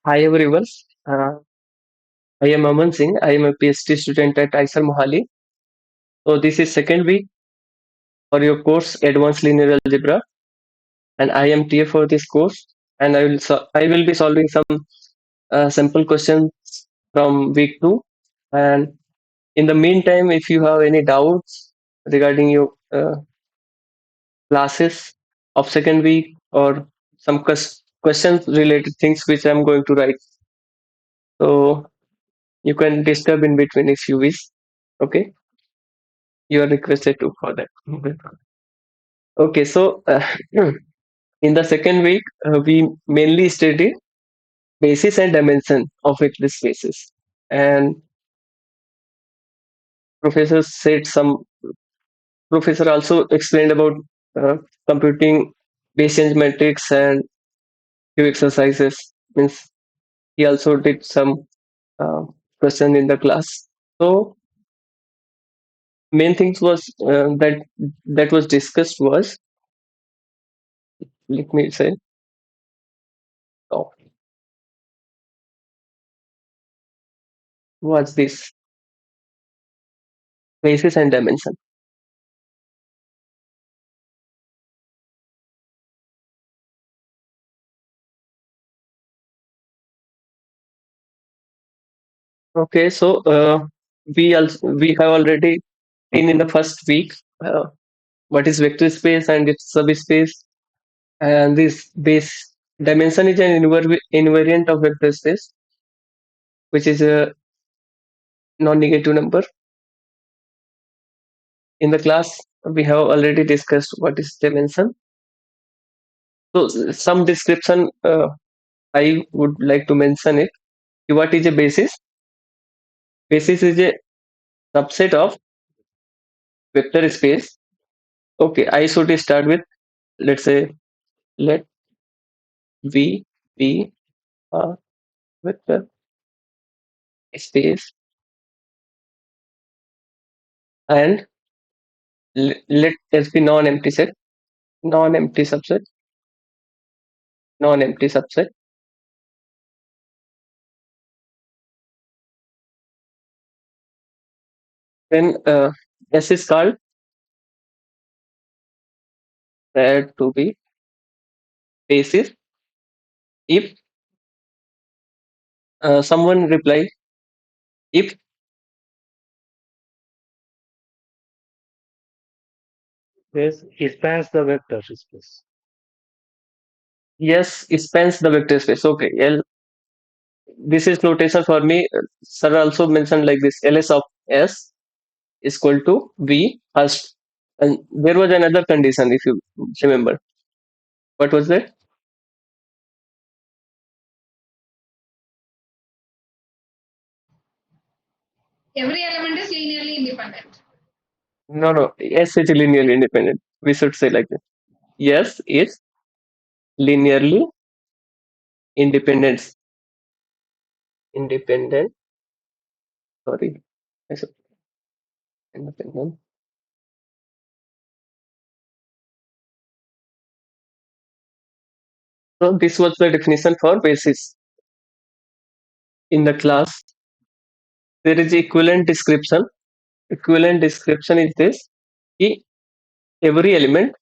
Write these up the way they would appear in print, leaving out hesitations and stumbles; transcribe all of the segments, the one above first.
Hi everyone. Uh, I am Aman Singh. I am a PhD student at ISER Mohali. So this is second week for your course Advanced Linear Algebra, and I am TA for this course. And I will be solving some simple questions from week two. And in the meantime, if you have any doubts regarding your classes of second week or some questions related things which I am going to write, so you can disturb in between if you wish. Okay. You are requested to for that. Okay, so in the second week, we mainly studied basis and dimension of vector spaces, and professor said some. Professor also explained about uh, computing Bayesian metrics and few exercises. Means he also did some uh, question in the class. So main things was that was discussed was, let me say, oh, was this basis and dimension. Okay, so we have already seen in the first week what is vector space and its subspace, and this base dimension is an invariant of vector space, which is a non-negative number. In the class, we have already discussed what is dimension. So some description I would like to mention it. What is a basis? Basis is a subset of vector space. Okay, I should start with, let's say, let V be a vector space, and let S be non-empty set, non-empty subset, non-empty subset. Then S is called said to be basis if someone reply if This spans the vector space. yes spans the vector space. Okay, L. This is notation for me. Sir also mentioned like this: ls of S is equal to V first. And there was another condition, if you remember. What was that? Every element is linearly independent. No, no. S is linearly independent. We should say like this. Yes, is linearly independent. Independent. Sorry. I said independent. So this was the definition for basis. In the class, there is equivalent description. Equivalent description is this: कि every element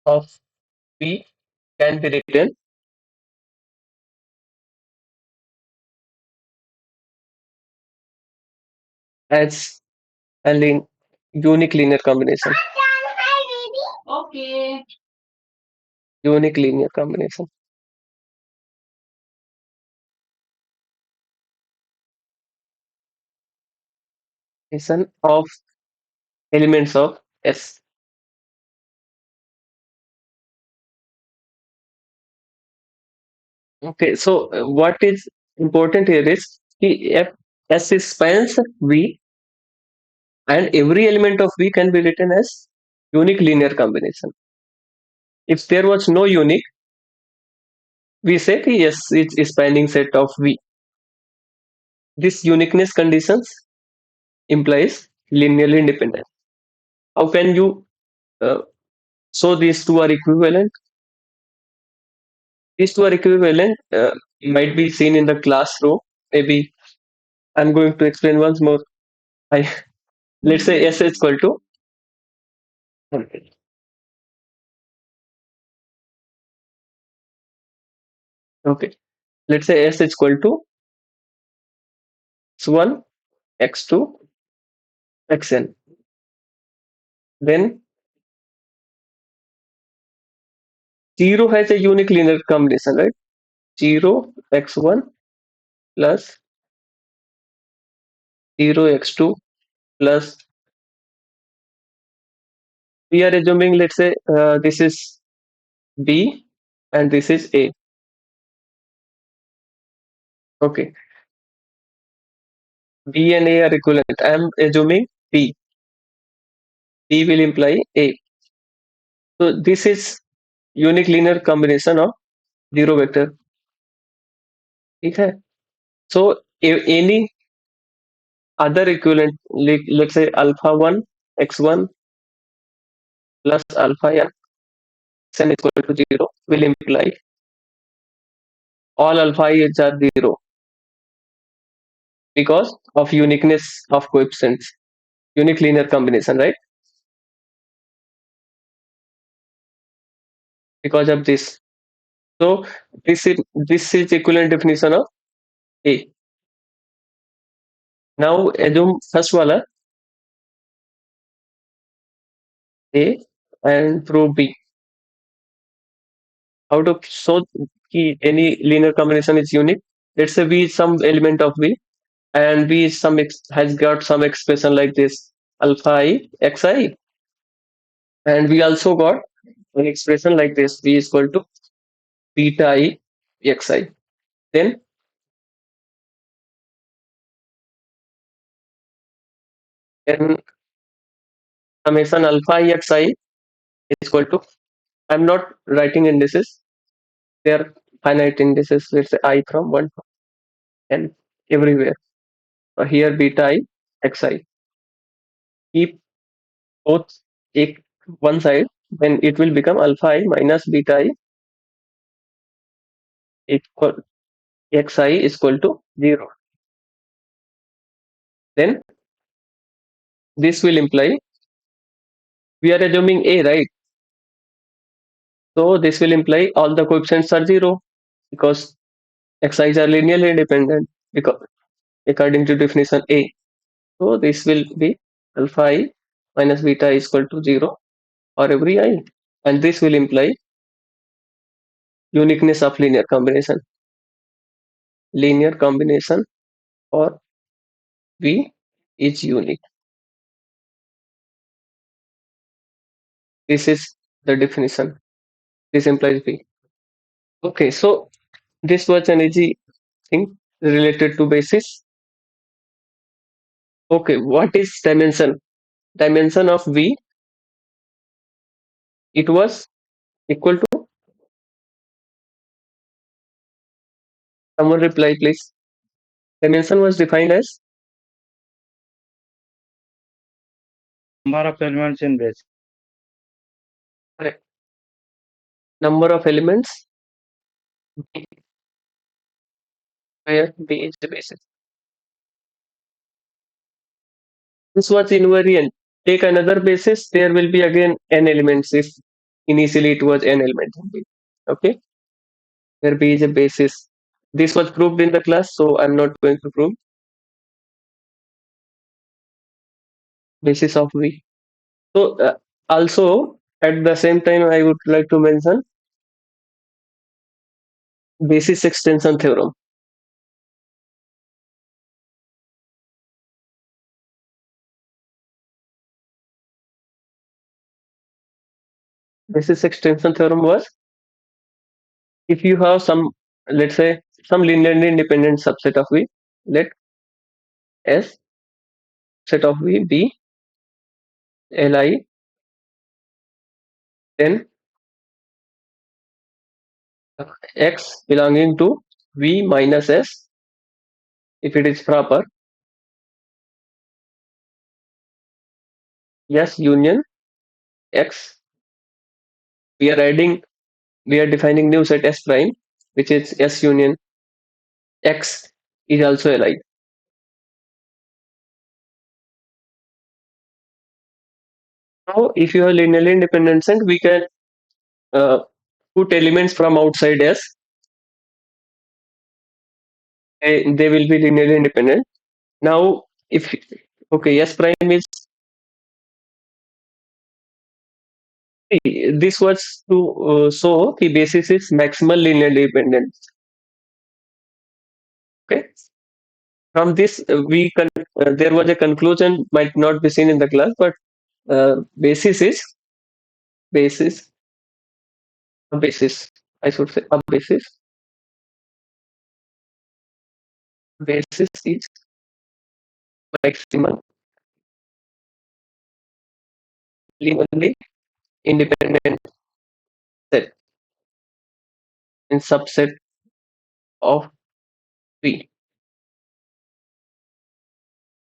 of V can be written as a unique linear combination. Okay. Unique linear combination. Combination of elements of S. Okay, so what is important here is if S spans V, and every element of V can be written as unique linear combination. If there was no unique, we say कि yes, it's a spanning set of V. This uniqueness conditions implies linearly independent. How can you uh, So these two are equivalent. These two are equivalent. Might be seen in the classroom. Maybe I'm going to explain once more. I let's say S is equal to okay. Let's say S is equal to x1, x2, xn. Then 0 has a unique linear combination, right? 0 x1 plus 0 x2 plus we are assuming let's say this is B and this is A. Okay, B and A are equivalent. I am assuming B. B will imply A. So this is unique linear combination of zero vector. ठीक है? So any other equivalent, let's say alpha 1 x1 plus alpha n xn is equal to 0 will imply all alpha i's are 0 because of uniqueness of coefficients, unique linear combination, right? Because of this. So this is equivalent definition of A. Now assume first wala A and prove B. How to show कि any linear combination is unique? Let's say V is some element of V and V is has got some expression like this alpha I xi, and we also got an expression like this V is equal to beta I xi. Then n summation alpha I xi is equal to, I'm not writing indices, they are finite indices, let's say I from 1 to n everywhere. Here beta I xi. Keep both take one side, then it will become alpha I minus beta I equal xi is equal to 0. Then this will imply we are assuming A, right? So this will imply all the coefficients are 0 because xi's are linearly independent because according to definition A. So this will be alpha I minus beta I is equal to 0 for every I, and this will imply uniqueness of linear combination. Linear combination for V is unique. This is the definition. This implies V. Okay, so this was an easy thing related to basis. Okay, what is dimension? Dimension of V, it was equal to, someone reply please. Dimension was defined as Number of elements in base. correct, number of elements where B is the basis. This was invariant. Take another basis, there will be again n elements if initially it was n elements. Okay, where B is a basis. This was proved in the class, so I'm not going to prove basis of V. So also at the same time, I would like to mention basis extension theorem. Basis extension theorem was if you have some, let's say, some linearly independent subset of V, let S set of V be Li, then X belonging to V minus S if it is proper, S union X We are adding, we are defining new set S prime, which is S union X is also alike. Now, if you have linearly independent set, we can uh, put elements from outside S. They will be linearly independent. Now, if okay, S prime is this was to show the basis is maximal linear dependence. Okay. From this, there was a conclusion might not be seen in the class, but basis is basis a basis. I should say a basis is maximal linearly independent set in subset of V.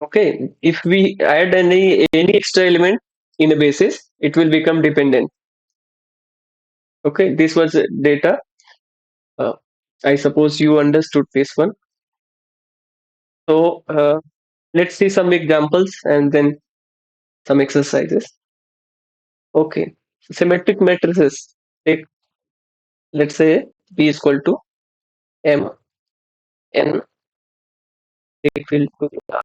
Okay, if we add any extra element in a basis, it will become dependent. Okay, this was data. Uh, I suppose you understood this one. So let's see some examples and then some exercises. Okay, symmetric matrices. Take, let's say B is equal to M N equal to R,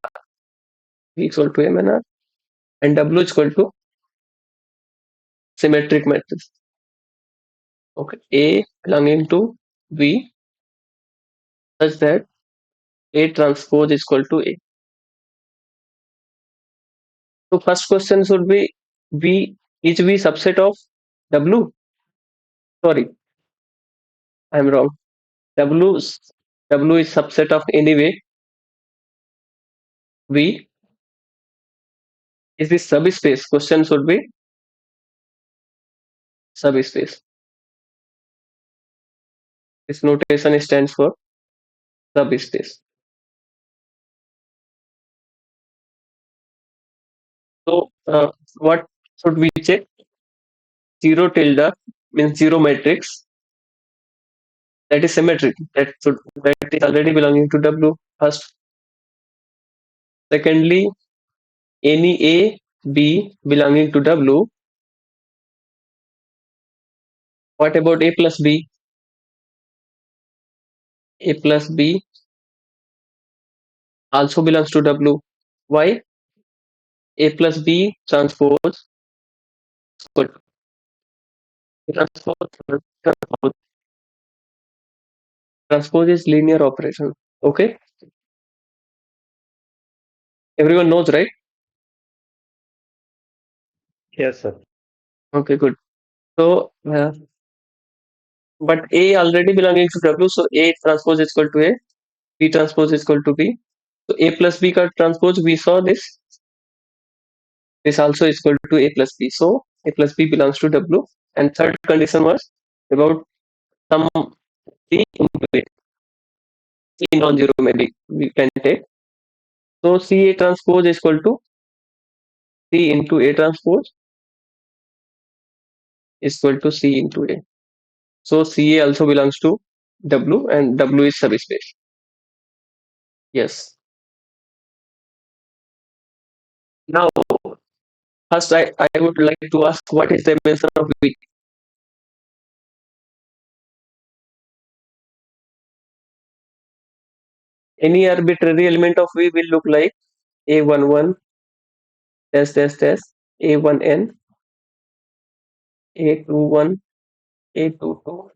B equal to M and R, and W is equal to symmetric matrix. Okay, A belonging to V such that A transpose is equal to A. So first question should be V is V subset of W? Sorry, I'm wrong. W is subset of anyway. V is this subspace. Question should be subspace. This notation stands for subspace. So what should we check? Zero tilde means zero matrix that is symmetric. That is already belonging to W first. Secondly, any A B belonging to W. What about A plus B? A plus B also belongs to W. Why? A plus B transpose equal to transpose. Transpose is linear operation. Okay, everyone knows, right? Yes, sir. Okay, good. So, but A already belonging to W, so A transpose is equal to A, B transpose is equal to B. So A plus B का transpose, we saw this. This also is equal to A plus B. So A plus B belongs to W. And third condition was about some C into A. C non-zero maybe we can take. So C A transpose is equal to C into A transpose is equal to C into A. So CA also belongs to W and W is subspace. Yes. Now, first I would like to ask what is the dimension of V? Any arbitrary element of V will look like A11 dash dash dash A1N A21 A22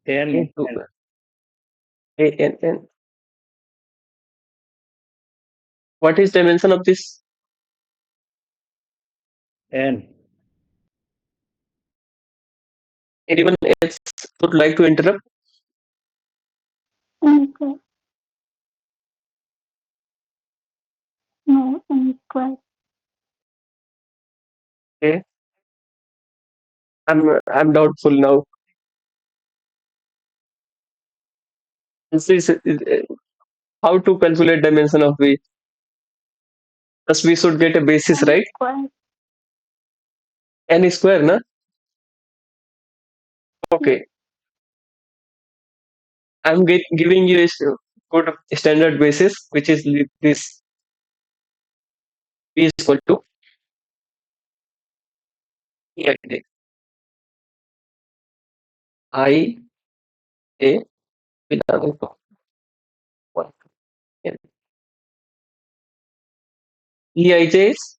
N, A2 ANN. What is dimension of this? N. Anyone else would like to interrupt? Unequal. No, unequal. Okay. I'm doubtful now. This is how to calculate dimension of V. First we should get a basis, right? Unequal. N square, na? Okay, I'm giving you a good standard basis, which is this B is equal to EIJ. I A belonging to 1. And EIJ is,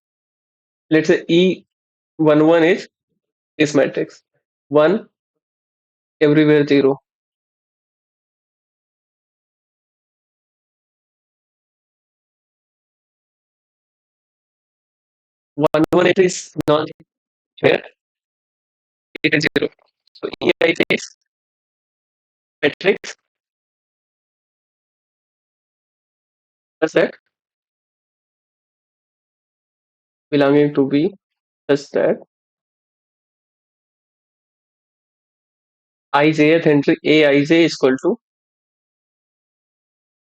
let's say E11 is this matrix. 1 everywhere 0. 1 entry is not here, it is 0. So EIJ is matrix such that belonging to B such that ijth entry Aij is equal to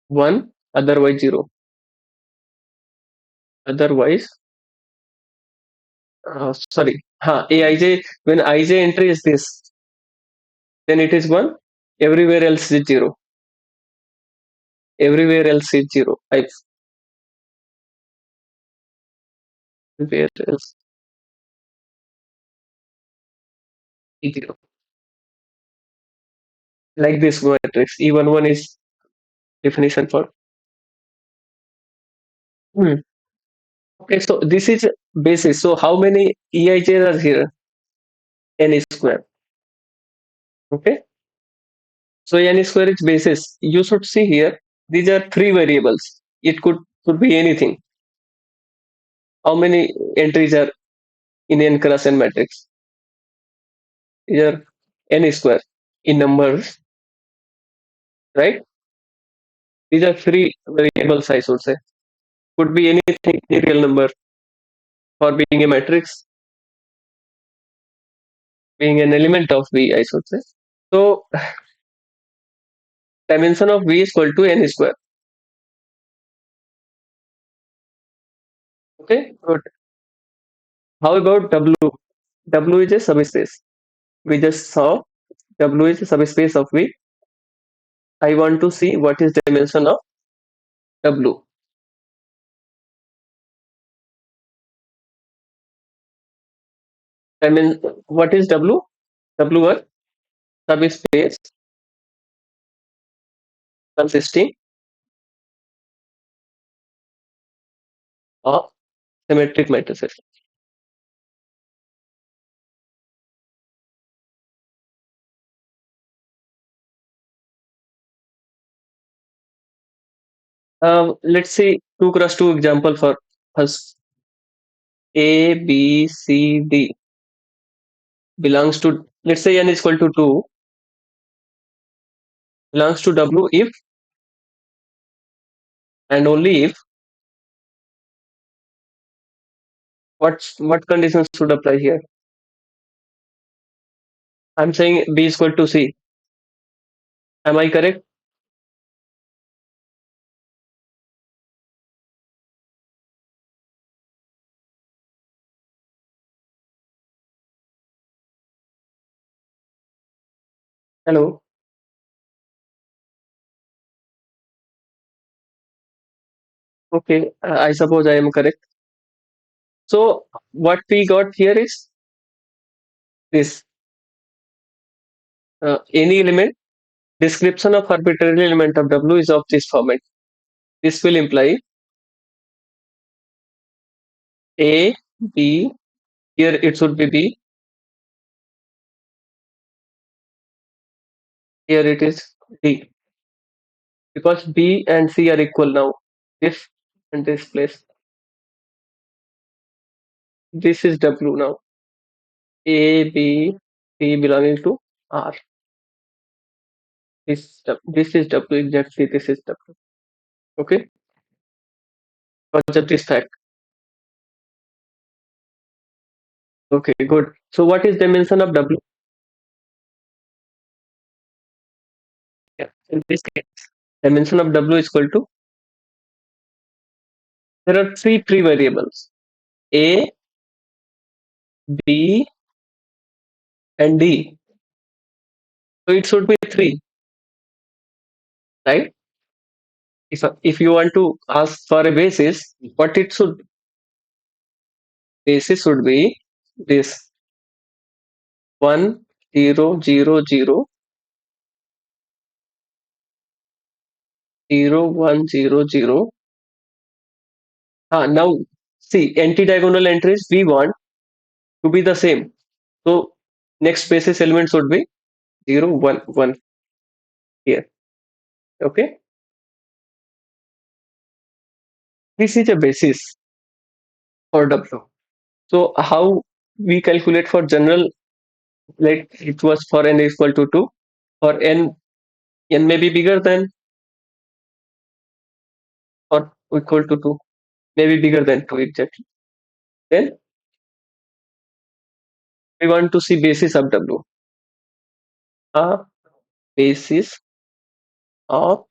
1, otherwise 0. Otherwise, sorry, Aij, when Ij entry is this, then it is 1, everywhere else is 0. Everywhere else is 0. Everywhere else is 0. Like this matrix, E11 is definition for. Hmm. Okay, so this is basis. So how many Eij's are here? N square. Okay, so N square is basis. You should see here, these are three variables. It could be anything. How many entries are in n cross n matrix? These are n square in numbers, right? These are three variables, I should say. Could be anything, any real number, for being a matrix, being an element of V, I should say. So dimension of V is equal to n square. Okay, good. How about W? W is a subspace. We just saw W is a subspace of V. I want to see what is dimension of W. I mean, what is W? W are subspace consisting of symmetric matrices. Let's see 2 cross 2 example for us. A, B, C, D belongs to, let's say n is equal to 2, belongs to W if and only if, what conditions should apply here? I'm saying B is equal to C. Am I correct? Hello. Okay, I suppose I am correct. So what we got here is this, any element, description of arbitrary element of W is of this format. This will imply A, B, here it should be B, here it is D, because B and C are equal now. This and this place. This is W now. A, B, C belonging to R. This is W exactly. This is W. Okay. Concept is fact. Okay, good. So what is dimension of W? Yeah. In this case, dimension of W is equal to, there are three variables, A, B, and D. So it should be 3, right? If you want to ask for a basis, what it should basis should be this 1 0 0 0 0 1 0 0. Now see anti-diagonal entries we want to be the same. So next basis element should be 0 1 1 here. Okay, this is a basis for W. So how we calculate for general, like it was for n is equal to 2, for n may be bigger than or equal to 2, maybe bigger than 2 exactly. Then we want to see basis of W. A basis of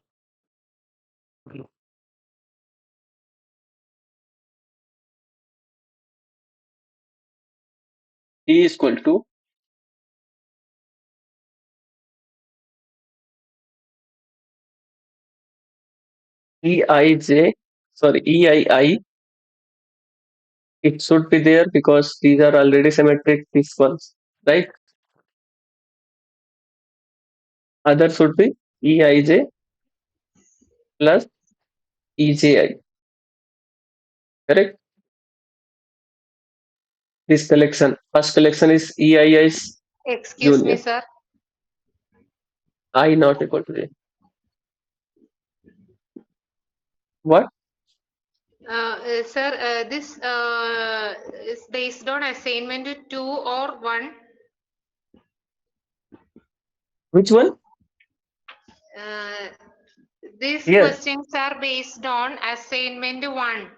E is equal to EIJ, sorry, EII. It should be there because these are already symmetric, these ones, right? Other should be EIJ plus EJI, correct? This collection, first collection is EII's Excuse me, union. sir. I not equal to J. What? Sir, this is based on assignment 2 or 1. Which one? Uh, these Yes. questions are based on assignment 1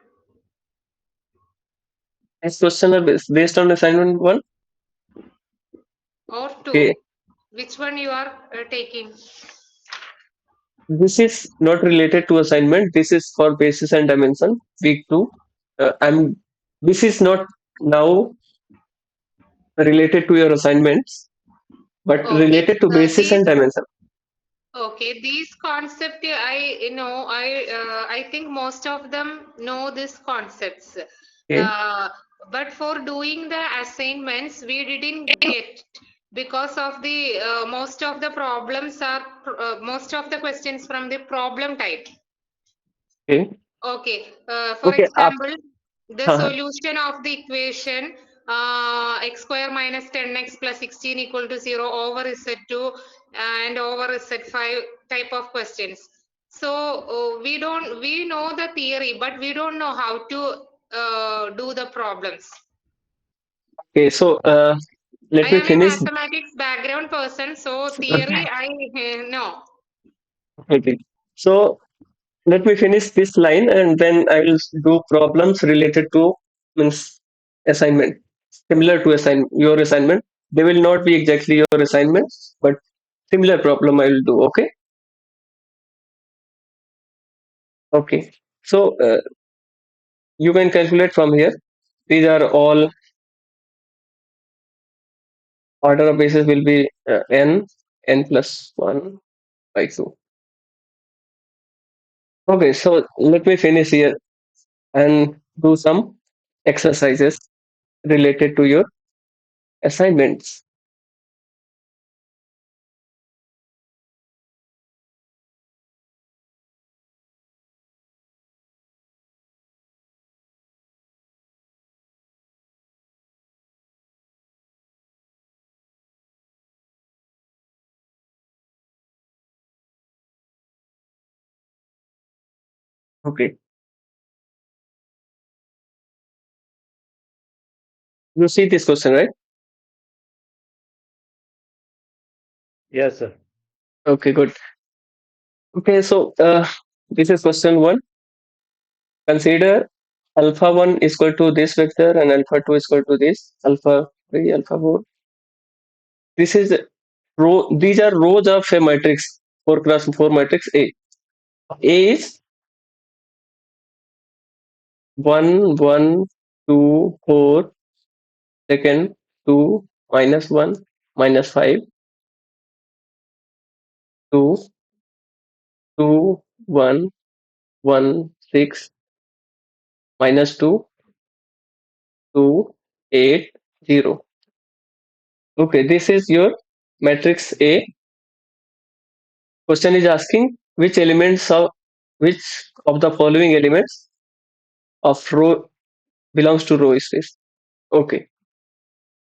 This question are based on assignment 1. or 2. Okay. Which one you are taking? This is not related to assignment. This is for basis and dimension. Week 2. I'm. This is not now related to your assignments, but Okay. related to basis These and dimension. Okay, these concept I know I think most of them know these concepts. Okay. But for doing the assignments we didn't get because of the most of the problems are most of the questions from the problem type. Okay. Okay, for Okay. example, the Uh, solution of the equation x square minus 10x plus 16 equal to 0 over z2 and over z5 type of questions. So we know the theory, but we don't know how to do the problems. okay. So let I me am a finish. mathematics background person, so theory I know. Okay. So let me finish this line and then I will do problems related to means assignment, similar to your assignment. They will not be exactly your assignments, but similar problem I will do. Okay. Okay. So you can calculate from here. These are all order of basis will be n plus 1 by 2. Okay. So let me finish here and do some exercises related to your assignments. Okay. You see this question, right? Yes, sir. Okay, good. Okay, so this is question 1. Consider alpha 1 is equal to this vector and alpha 2 is equal to this alpha 3, alpha 4. This is row. These are rows of a matrix 4 cross 4 matrix A. A is 1, 1, 2, 4, second 2, minus 1, minus 5, 2, 2, 1, 1, 6, minus 2, 2, 8, 0. Okay, this is your matrix A. Question is asking which of the following elements of row belongs to row space. Okay.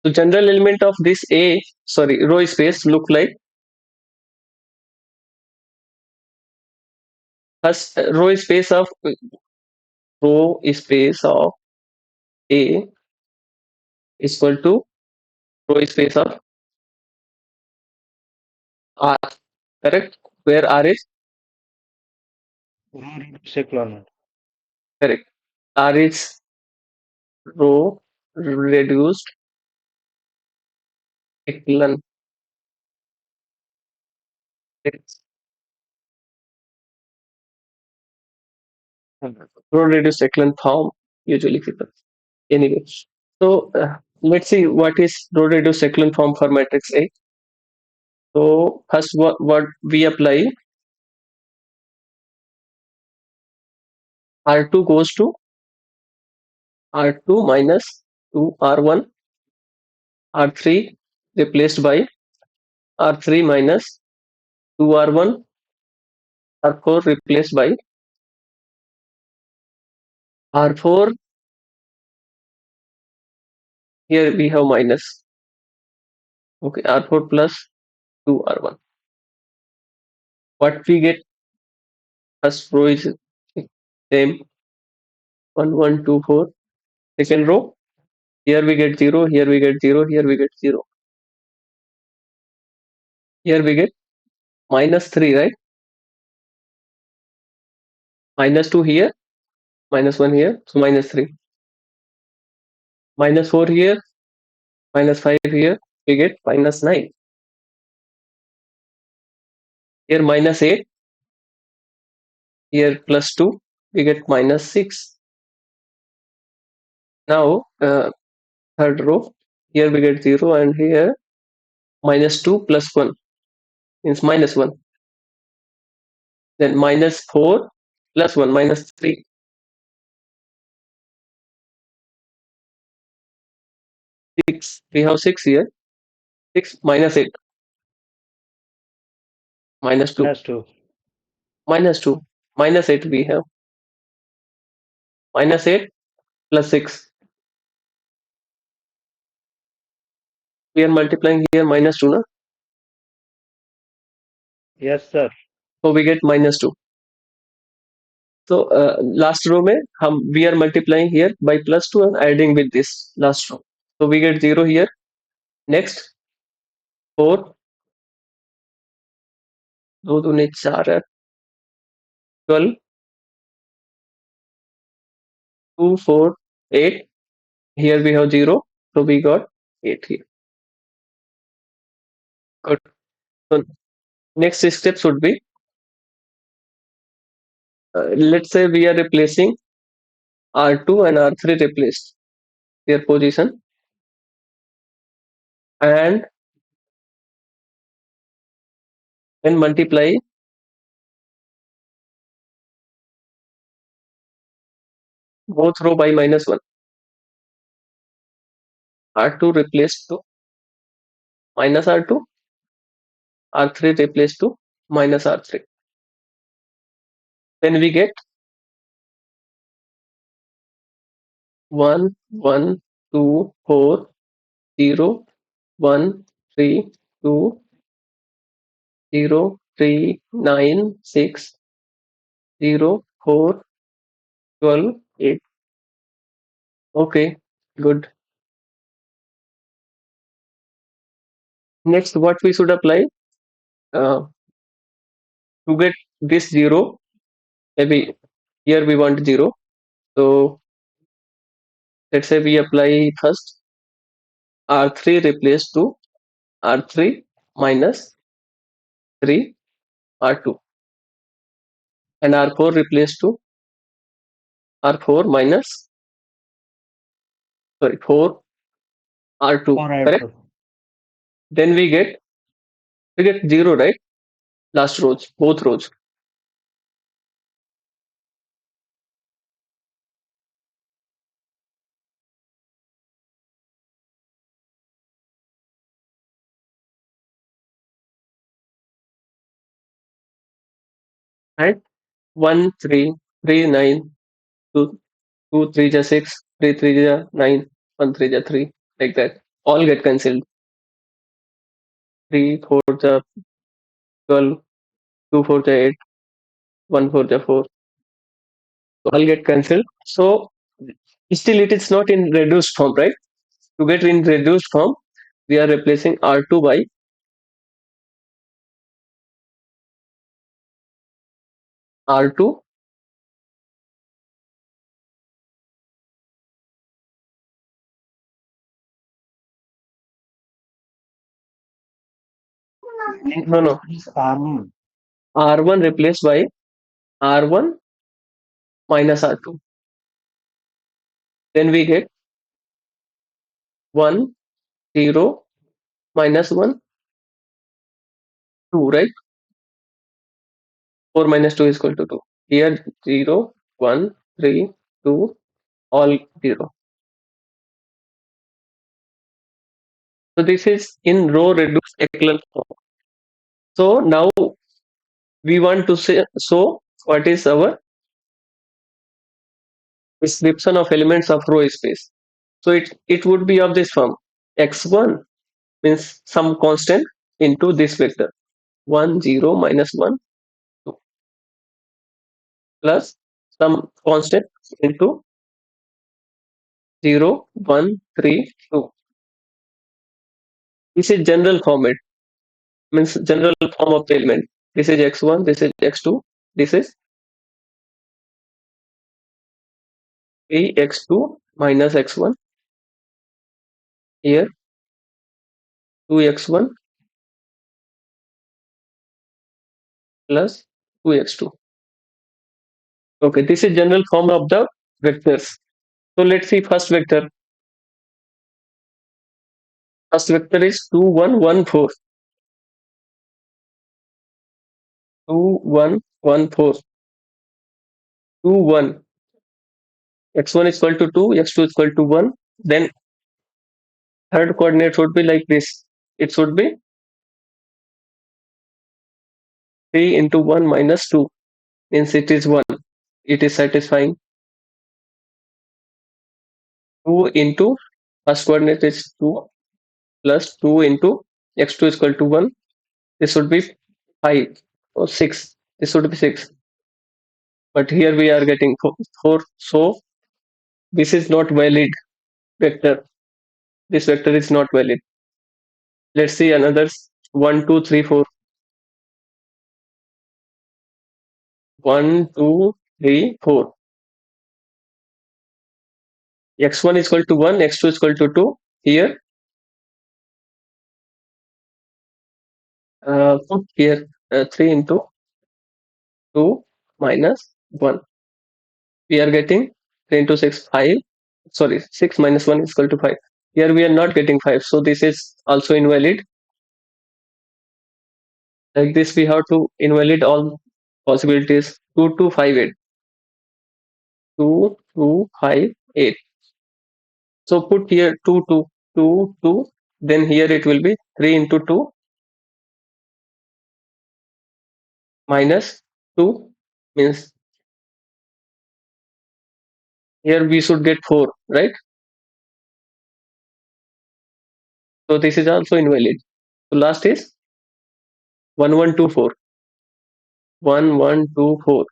So general element of this row space look like first row space of A is equal to row space of R. Correct? Where R is Row reduced echelon. correct. R is row reduced echelon. Row reduced echelon form usually people. Anyway, so let's see what is row reduced echelon form for matrix A. So first, what we apply R2 goes to R2 minus 2 R1, R3 replaced by R3 minus 2 R1, R4 replaced by R4. Here we have minus. Okay, R4 plus 2 R1. What we get first row is same 1, 1, 2, 4. Second row, here we get 0, here we get 0, here we get 0. Here we get minus 3, right? Minus 2 here, minus 1 here, so minus 3. Minus 4 here, minus 5 here, we get minus 9. Here minus 8, here plus 2, we get minus 6. Now, third row, here we get 0 and here minus 2 plus 1 means minus 1. Then minus 4 plus 1, minus 3. 6, we have 6 here. 6 minus 8, minus 2, Minus 2. minus 2, minus 8 we have. Minus 8 plus 6. We are multiplying here minus 2, na? Yes, sir. So we get minus 2. So last row में we are multiplying here by plus 2 and adding with this last row. So we get 0 here. Next 4, 2 दूनी 4 है, 12, 2, 4, 8. Here we have 0, so we got 8 here. Good. So next step should be, let's say we are replacing R2 and R3 replaced their position, and when multiply both row by minus 1. R2 replaced to minus R2, R3 replaced to minus R3. Then we get 1, 1, 2, 4, 0, 1, 3, 2, 0, 3, 9, 6, 0, 4, 12, 8. Okay, good. Next, what we should apply to get this 0, maybe here we want 0. So let's say we apply first R3 replaced to R3 minus 3 R2, and R4 replaced to R4 minus 4 R2, Or correct? R2. Then we get 0, right? last rows, both rows. Right? 1, 3, 3, 9, 2, 2, 3 ja 6, 3, 3 ja 9, 1, 3 ja 3, like that. All get cancelled. 3, 4 ja 12, 2, 4 ja 8, 1, 4 ja 4. So all get cancelled. So still it is not in reduced form, right? To get in reduced form, we are replacing R2 by R2 no, R1 replaced by R1 minus R2. Then we get 1, 0, minus 1, 2, right? 4 minus 2 is equal to 2. Here 0, 1, 3, 2, all 0. So this is in row reduced echelon form. So now we want to say, so what is our description of elements of row space? So it would be of this form. X1 means some constant into this vector. 1, 0, minus 1, 2, plus some constant into 0, 1, 3, 2. This is general format, means general form of the element. This is x1, this is x2, this is 3x2 minus x1. Here 2x1 plus 2x2. Okay, this is general form of the vectors. So let's see first vector. First vector is 2, 1, 1, 4. 2, 1, 1, 4. 2, 1. X1 is equal to 2, x2 is equal to 1. Then third coordinate would be like this. It should be 3 into 1 minus 2, means it is 1. It is satisfying. 2 into first coordinate is 2 plus 2 into x2 is equal to 1. This would be 5 or 6. This would be 6. But here we are getting 4. So this is not valid vector. This vector is not valid. Let's see another 1, 2, 3, 4. 1, 2, 3, 4. X1 is equal to 1, x2 is equal to 2. Here, put here 3 into 2 minus 1. We are getting 3 into 6, 5. Sorry, 6 minus 1 is equal to 5. Here we are not getting 5. So this is also invalid. Like this, we have to invalid all possibilities. 2, 2, 5, 8. 2, 2, 5, 8. So put here 2, 2, 2, 2. Then here it will be 3 into 2 minus 2, means here we should get 4, right? So this is also invalid. So last is 1, 1, 2, 4. 1, 1, 2, 4.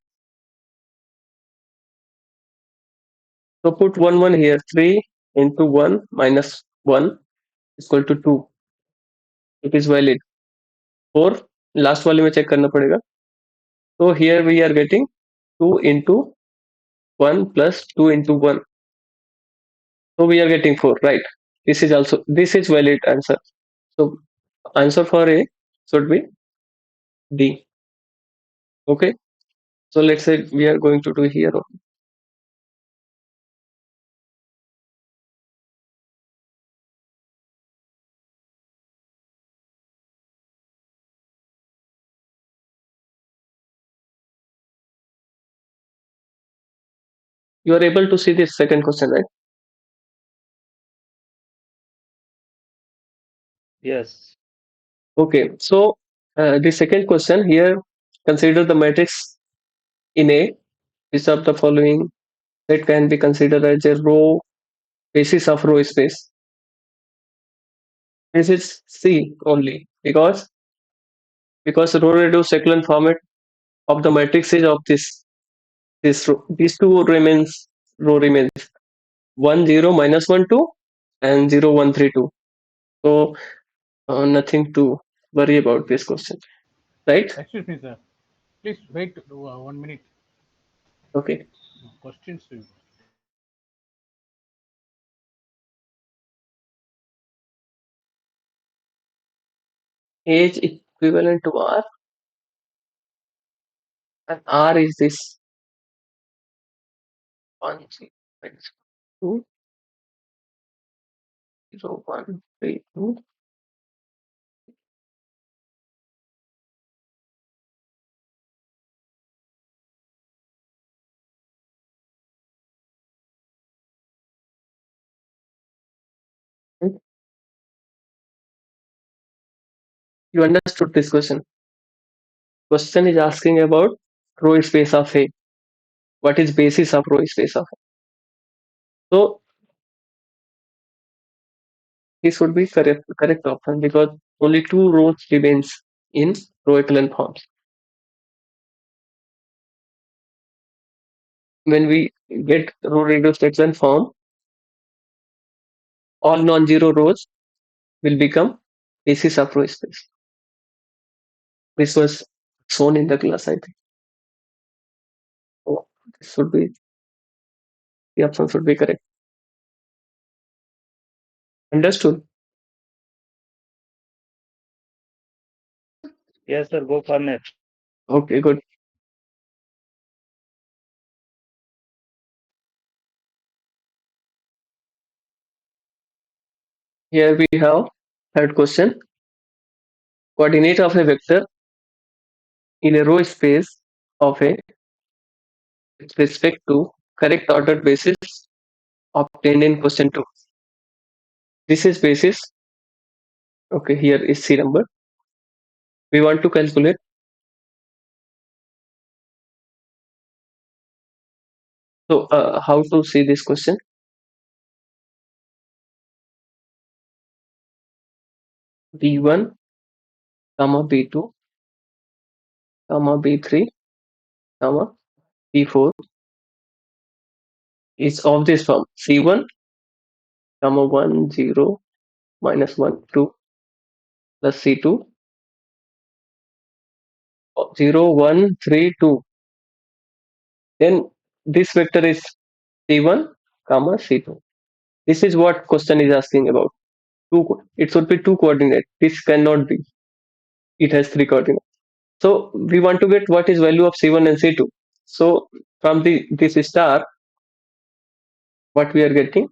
So put 1, 1 here. 3 into 1 minus 1 is equal to 2. It is valid. 4 last वाले में check करना पड़ेगा. So here we are getting 2 into 1 plus 2 into 1. So we are getting 4, right? This is valid answer. So answer for A should be D. Okay. So let's say we are going to do here. You are able to see this second question, right? Yes. Okay, so the second question here, consider the matrix in A. Which of the following that can be considered as a row basis of row space? This is C only because row reduced echelon format of the matrix is of this row. These two remains row remains 1 0 minus 1 2 and 0 1 3 2. So nothing to worry about this question, right? Excuse me, sir. Please wait 1 minute. Okay. Questions to you. Age equivalent to R, and R is this 1 0 minus 2 0 1 3 2. You understood this question? Question is asking about row space of A. What is basis of row space of A? So this would be correct option because only two rows remains in row echelon forms. When we get row reduced echelon form, all non-zero rows will become basis of row space. This was shown in the class, I think. Oh, this should be the option should be correct. Understood? Yes, sir. Go for next. Okay, good. Here we have third question. Coordinate of a vector in a row space of A with respect to correct ordered basis obtained in question 2. This is basis. Okay, here is C number. We want to calculate. So how to see this question? B1, comma B2, comma B3, comma B4 is of this form. C1, comma 1, 0, minus 1, 2, plus C2, 0, 1, 3, 2. Then this vector is C1, comma C2. This is what question is asking about. It should be two coordinate. This cannot be. It has three coordinates. So we want to get what is value of C1 and C2. So from this star, what we are getting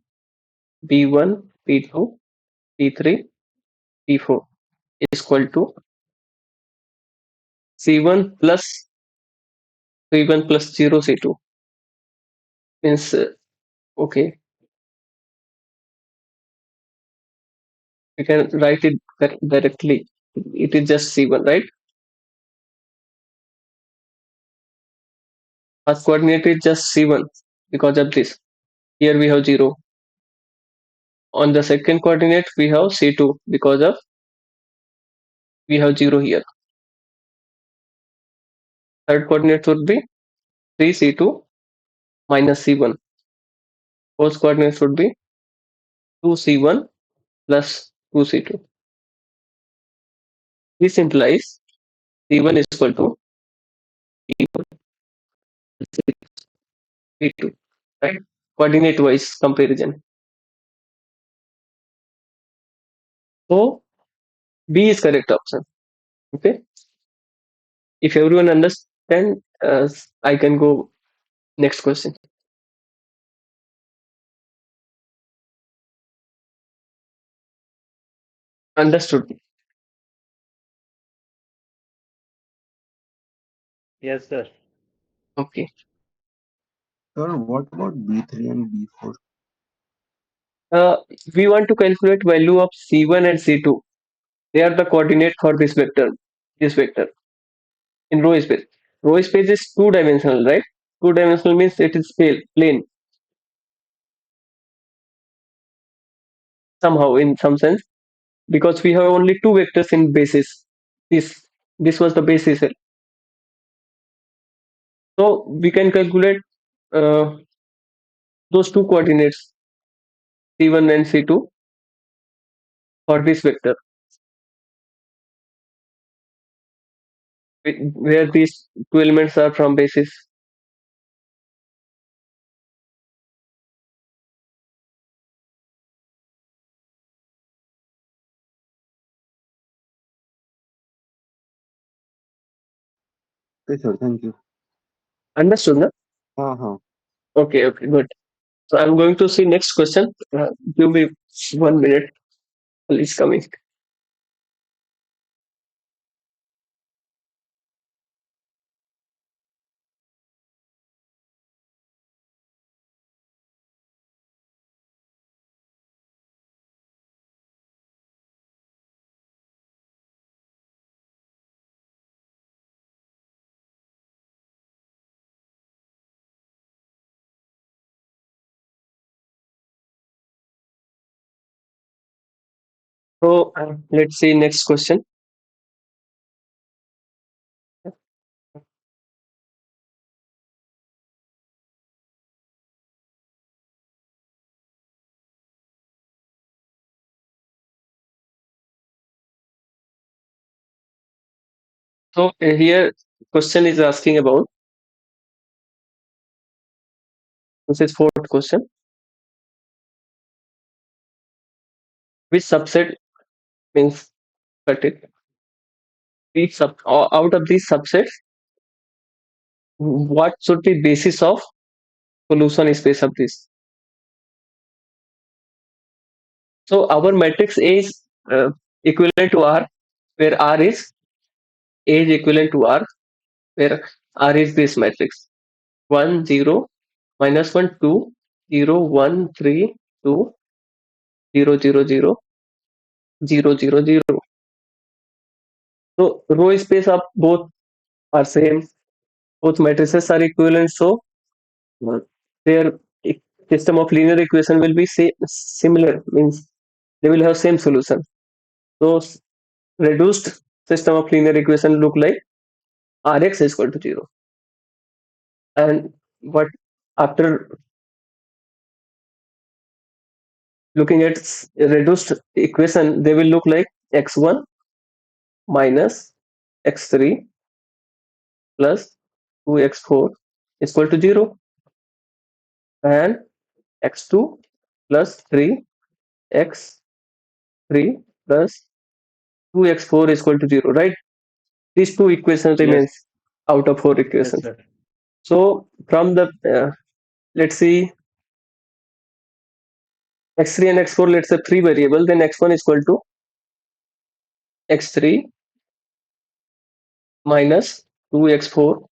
B1, B2, B3, B4 is equal to C1 plus C1 plus 0 C2 means okay, we can write it directly. It is just C1, right? First coordinate is just C1 because of this. Here we have 0. On the second coordinate we have C2 because of we have 0 here. Third coordinate would be 3C2 minus C1. Fourth coordinate would be 2C1 plus 2C2. This implies C1 is equal to C2, right? Coordinate wise comparison. So B is correct option. Okay. If everyone understand, I can go next question. Understood. Yes, sir. Okay. Sir, what about B3 and B4? Uh, we want to calculate value of C1 and C2. They are the coordinate for this vector in row space. Row space is two-dimensional, right? Two-dimensional means it is plane somehow in some sense because we have only two vectors in basis. This this was the basis. So we can calculate uh, those two coordinates C1 and C2 for this vector where these two elements are from basis. Okay, sir, thank you. Understood, na? Uh-huh. Okay, good. So I'm going to see next question. Give me 1 minute. Please coming. So let's see next question. So here question is asking about this is fourth question. Which subset means cut it? Out of these subsets, what should be basis of solution space of this? So our matrix A is equivalent to R, where R is A is equivalent to R, where R is this matrix 1 0 minus 1 2 0 1 3 2 0 0 0 0 0 0. So row space of both are same. Both matrices are equivalent. So their system of linear equation will be similar. Means they will have same solution. So reduced system of linear equation look like Rx is equal to 0. And what after looking at reduced equation, they will look like x1 minus x3 plus 2x4 is equal to 0 and x2 plus 3x3 plus 2x4 is equal to 0, right? These two equations Yes, remains out of four yes, equations. sir. So from the let's see x3 and x4, let's say three variable, then x1 is equal to x3 minus 2x4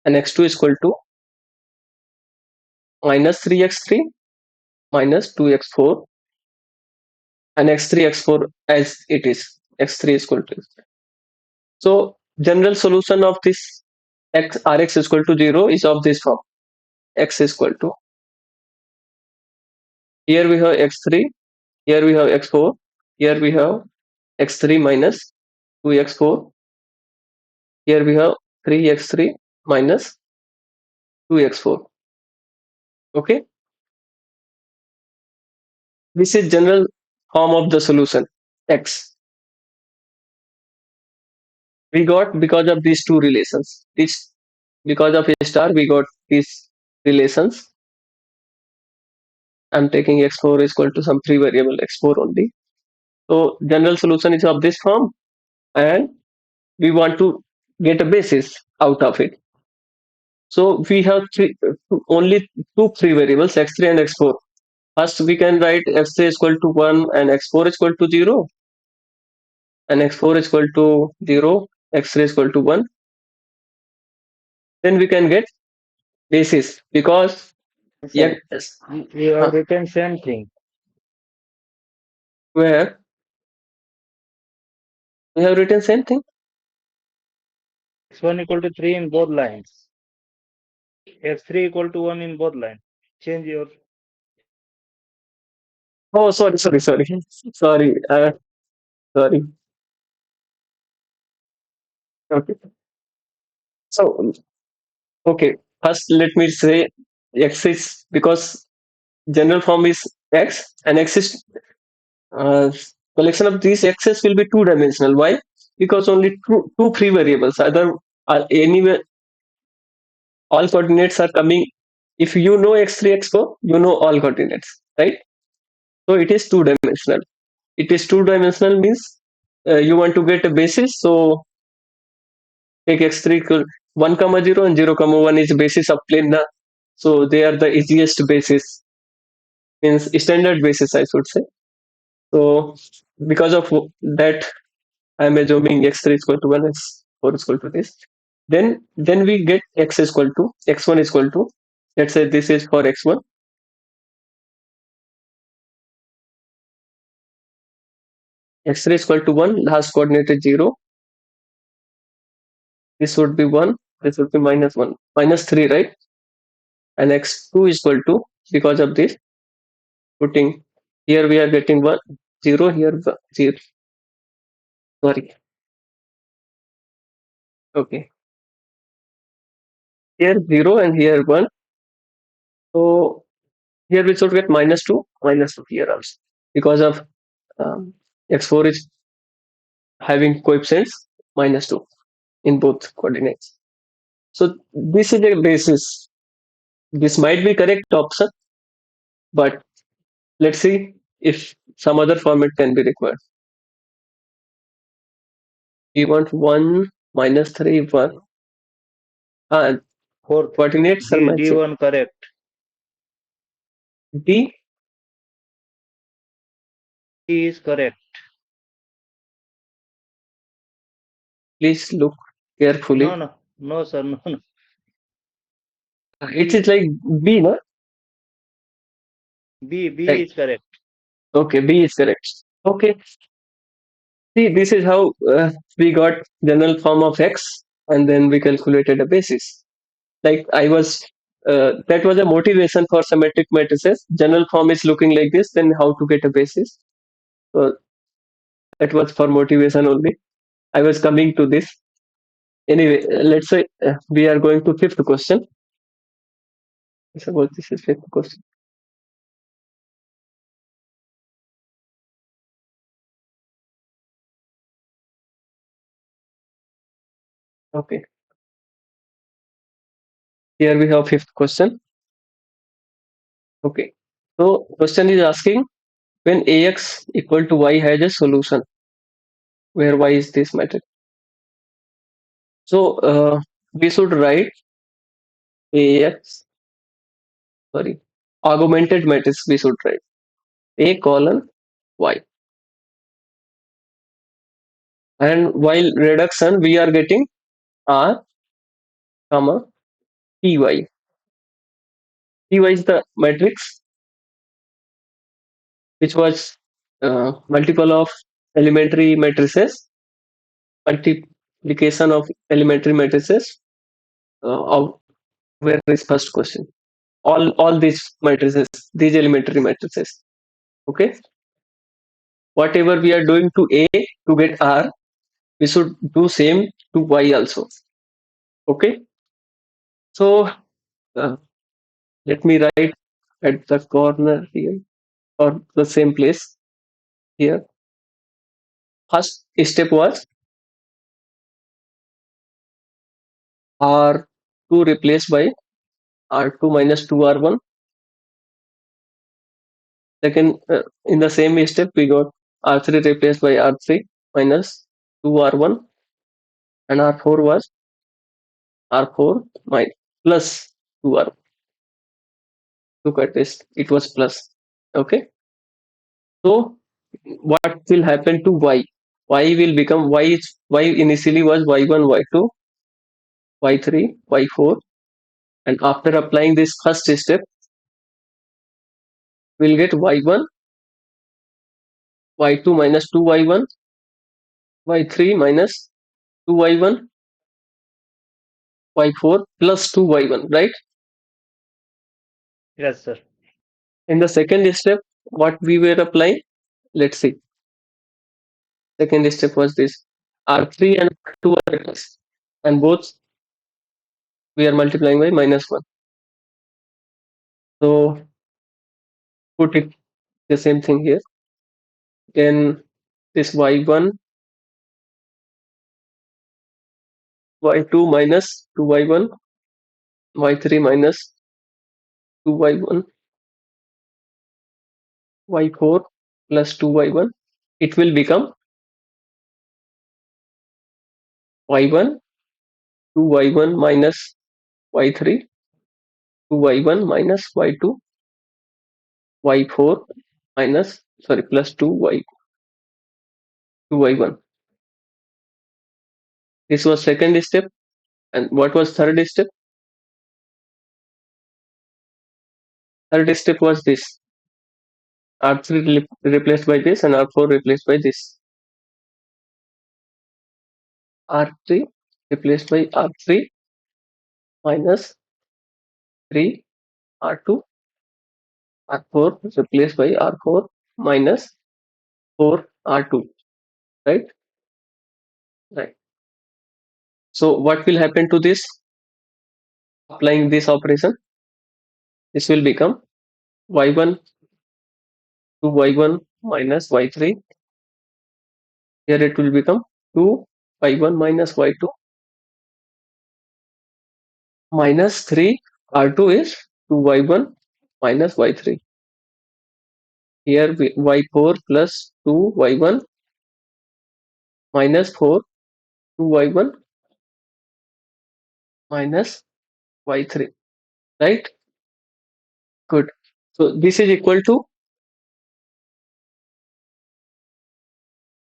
and x2 is equal to minus 3x3 minus 2x4 and x3 x4 as it is x3 is equal to. So general solution of this rx is equal to 0 is of this form. X is equal to, here we have x3, here we have x4, here we have x3 minus 2x4, here we have 3x3 minus 2x4. Okay, this is general form of the solution x. We got because of these two relations. This because of a star we got these relations. I'm taking x4 is equal to some three variable x4 only. So general solution is of this form, and we want to get a basis out of it. So we have only two free variables x3 and x4. First we can write x3 is equal to 1 and x4 is equal to 0 and x4 is equal to 0, x3 is equal to 1. Then we can get basis because Sir, yes, you have written same thing. where we have written same thing. X1 equal to 3 in both lines. X3 equal to 1 in both lines. Change your Oh, sorry, sorry, sorry. Okay. So, okay. First, let me say X is because general form is X and X is collection of these X's will be two-dimensional. Why? Because only two free variables. Either anywhere all coordinates are coming. If you know X3, X4, you know all coordinates, right? So it is two-dimensional. It is two-dimensional means you want to get a basis. So take x3 equal 1 comma 0 and 0 comma 1 is basis of plane na. So they are the easiest basis, means standard basis I should say. So because of that I am assuming x3 is equal to 1, x4 is equal to this. Then we get x is equal to x1 is equal to, let's say this is for x1, x3 is equal to 1, last coordinate is 0, this would be 1, this would be minus 1, minus 3, right? And x2 is equal to, because of this putting here we are getting 1 0 here 0, sorry, okay, here 0 and here 1, so here we should get minus 2 here also because of um, x4 is having coefficients minus 2 in both coordinates. So this is a basis. This might be correct option, but let's see if some other format can be required. We want 1 minus 3 1, and fourth. coordinates are matching. D1 correct. D D is correct. please look carefully. No, sir, no. It is like B, no? B Right. is correct. Okay, B is correct. Okay. See, this is how we got general form of X, and then we calculated a basis. Like that was a motivation for symmetric matrices. General form is looking like this, then how to get a basis. So that was for motivation only. I was coming to this. Anyway, let's say we are going to fifth question. Suppose this is fifth question. Okay. Here we have fifth question. Okay. So question is asking when ax equal to y has a solution where y is this matrix. So we should write ax, sorry, augmented matrix we should write a colon y. And while reduction we are getting r comma py. Py is the matrix which was multiple of elementary matrices, multiplication of elementary matrices of where is first question. All these matrices, these elementary matrices. Okay. Whatever we are doing to A to get R, we should do same to Y also. Okay. So let me write at the corner here or the same place here. First step was R2 replaced by R2 minus 2R1. Second, in the same step, we got R3 replaced by R3 minus 2R1, and R4 was R4 minus plus 2R. Look at this, it was plus. Okay. So what will happen to Y? Y will become Y initially was Y1, Y2, Y3, Y4. And after applying this first step, we'll get y1, y2 minus 2y1, y3 minus 2y1, y4 plus 2y1, right? Yes, sir. In the second step, what we were applying, let's see. Second step was this. R3 and R2 are vectors, and both we are multiplying by -1. So put it the same thing here. Then this y1, y2 minus 2y1, y3 minus 2y1, y4 plus 2y1. It will become y1, 2y1 minus y3, 2y1 minus y2, y4 minus, sorry, plus 2y1. This was second step. And what was third step? Third step was this. R3 replaced by this and R4 replaced by this. R3 replaced by R3 minus 3 R2. R4 replaced by R4 minus 4 R2. Right? Right. So what will happen to this? Applying this operation, this will become y1 to y1 minus y3. Here it will become 2 y1 minus y2 minus 3 R2 is 2y1 minus y3. Here y4 plus 2y1 minus 4 2y1 minus y3. Right? Good. So this is equal to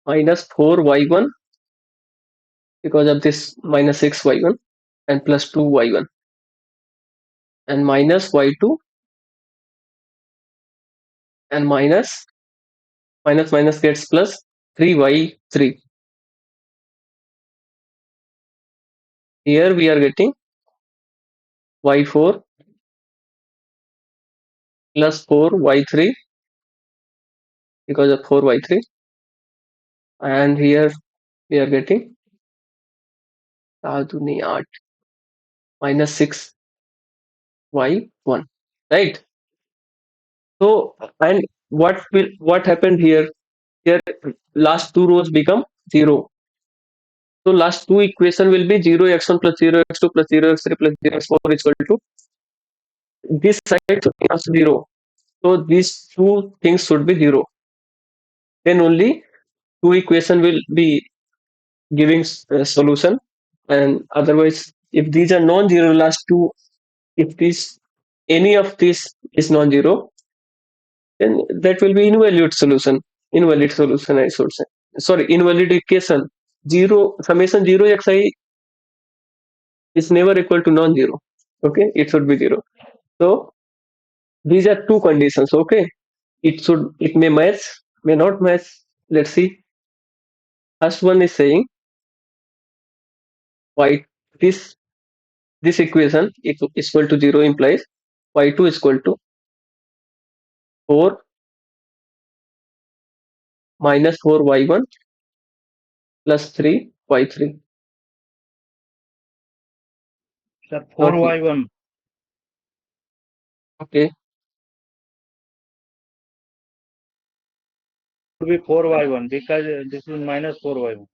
minus 4y1 because of this minus 6y1 and plus 2y1 and minus y2 and minus gets plus 3y3. Here we are getting y4 plus 4y3 because of 4y3, and here we are getting minus 6y1, right? So, and what happened here? Here last two rows become 0. So last two equation will be 0x1 plus 0x2 plus 0x3 plus 0x4 is equal to this side should be also 0. So these two things should be 0. Then only two equation will be giving solution, and otherwise if these are non-zero, last two, if this any of this is non-zero, then that will be invalid solution. Invalid solution, I should say. Sorry, invalid equation. Zero summation 0xi is never equal to non-zero. Okay, it should be 0. So these are two conditions. Okay, it may match, may not match. Let's see. First one is saying y this equation is equal to 0 implies y2 is equal to 4 minus 4y1 plus 3y3. Sir, Not 4y1. okay. Should be 4y1 because this is minus 4y1.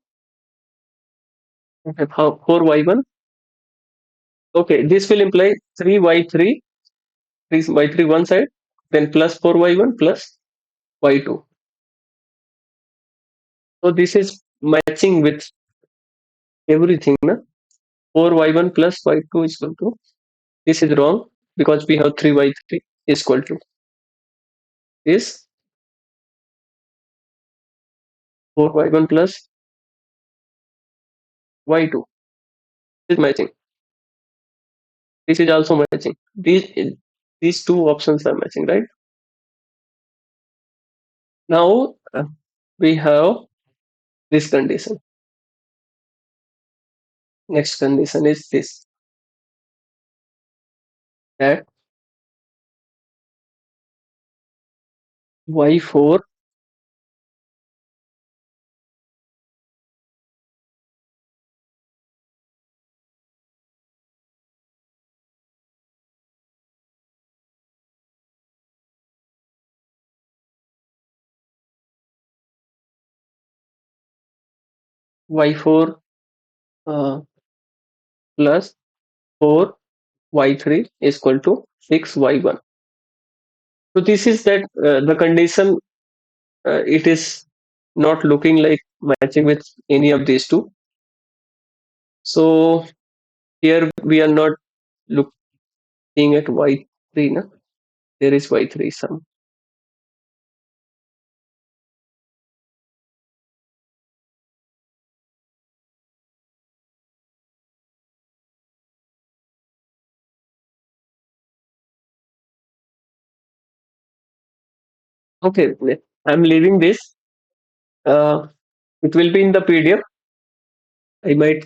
Okay, 4y1. Okay, this will imply 3y3, 3y3 one side, then plus 4y1 plus y2. So this is matching with everything. Na? 4y1 plus y2 is equal to. This is wrong because we have 3y3 is equal to this 4y1 plus y2. This is matching. This is also matching. These two options are matching, right? Now we have this condition. Next condition is this, that y4 y4 plus 4 y3 is equal to 6 y1. So this is that the condition, it is not looking like matching with any of these two. So here we are not looking at y3. No? There is y3 some. Okay, I'm leaving this. It will be in the PDF. I might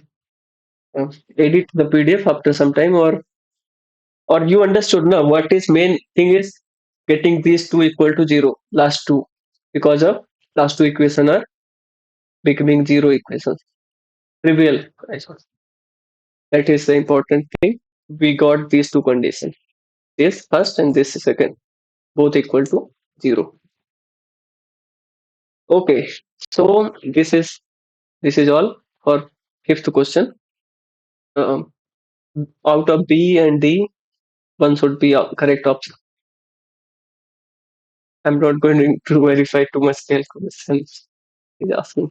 edit the PDF after some time, or you understood now what is main thing is getting these two equal to 0, last two, because of last two equation are becoming 0 equations. Trivial, I suppose. That is the important thing. We got these two conditions. This first and this second, both equal to 0. Okay, so this is all for fifth question. Um, Out of B and D, one should be a correct option. I'm not going to verify too much calculations. He's asking.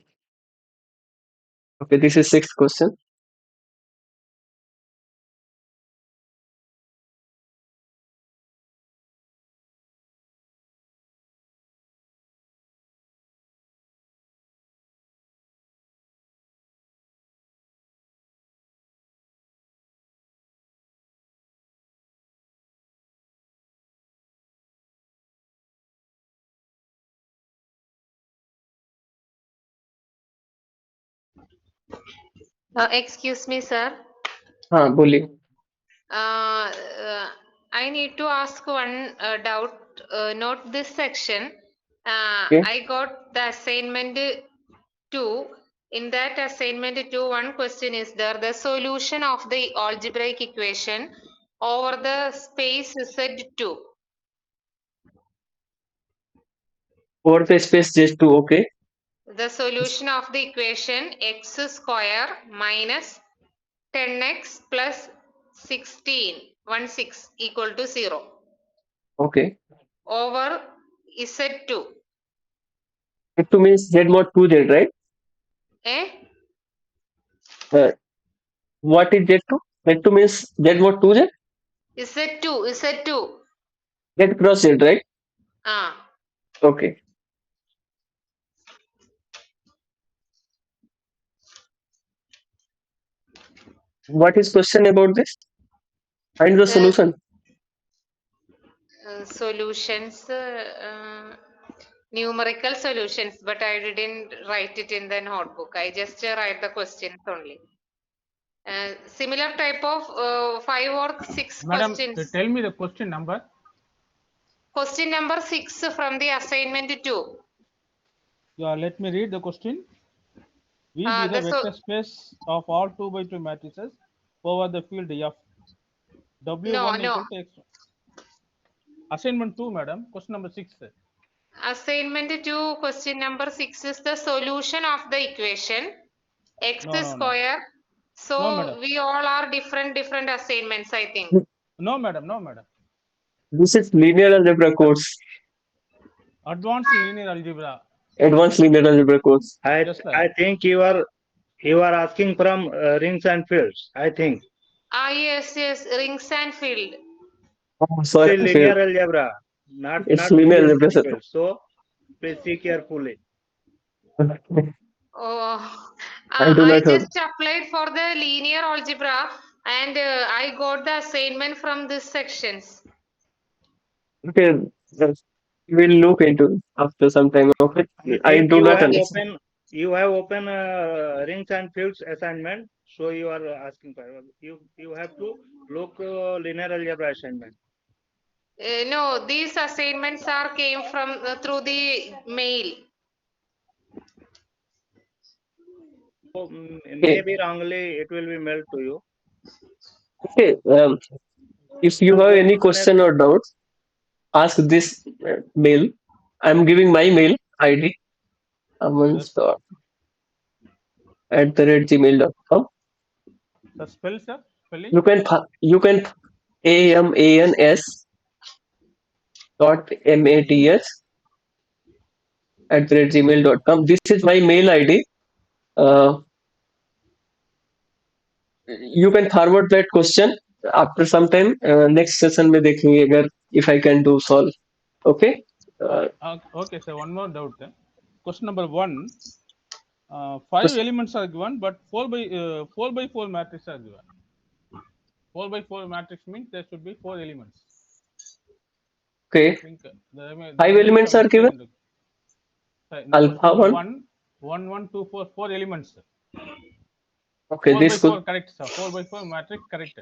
Okay, this is sixth question. Excuse me, sir. हाँ बोलिए. I need to ask one doubt. Not this section. Okay. I got the assignment 2. In that assignment 2, one question is there. The solution of the algebraic equation over the space Z2. Over the space just two. Okay. The solution of the equation x square minus 10x plus 16 equal to 0 Okay. over Z2. It two means Z mod 2Z, right? Eh? Uh, what is Z2? Z2 means Z mod 2Z? Z2. Z cross Z, right? Ah. Okay. What is question about this? Find the solution. Solutions, numerical solutions, but I didn't write it in the notebook. I just write the questions only. Similar type of 5 or 6 Madam, questions. tell me the question number. Question number 6 from the assignment 2. Yeah, let me read the question. V be the vector space of all 2 by 2 matrices over the field F. W1 equal to X. Assignment 2, madam. Question number 6. Assignment 2, question number 6 is the solution of the equation x square. No. So No, madam. we all are different assignments, I think. No, madam. No, madam. This is linear algebra course. Advanced linear algebra. Advanced linear algebra course. Just like I think you are asking from rings and fields. I think. Yes, rings and field. Oh, sorry, It's linear algebra, not it's linear rings algebra, and sir. fields. So please see carefully. Oh, I do I not have. just applied for the linear algebra, and I got the assignment from this sections. Okay, yes. We'll look into it after some time. Okay, I If do you not have understand. open rings and fields assignment, so you are asking for you have to look linear algebra assignment. No, these assignments are came from through the mail. So, Okay, maybe wrongly it will be mailed to you. okay. If you So have go any to the next. question or doubts, ask this mail. I'm giving my mail ID. Yes. amans@gmail.com. The spell, sir? Spelling? You can amans.math@gmail.com. This is my mail ID. Uh, you can forward that question after some time. Next session में देखेंगे अगर if I can do solve. Okay. Uh, Okay, sir. One more doubt. Question number 1. 5 elements are given, but 4 by 4 matrix are given. 4 by 4 matrix means there should be 4 elements. okay. I think there Five may be elements some are mistake given. in the question Alpha number one. 1, 1, 1, 2, 4, 4 elements. Okay. 4 by This could. 4 correct, sir. 4 by 4 matrix correct.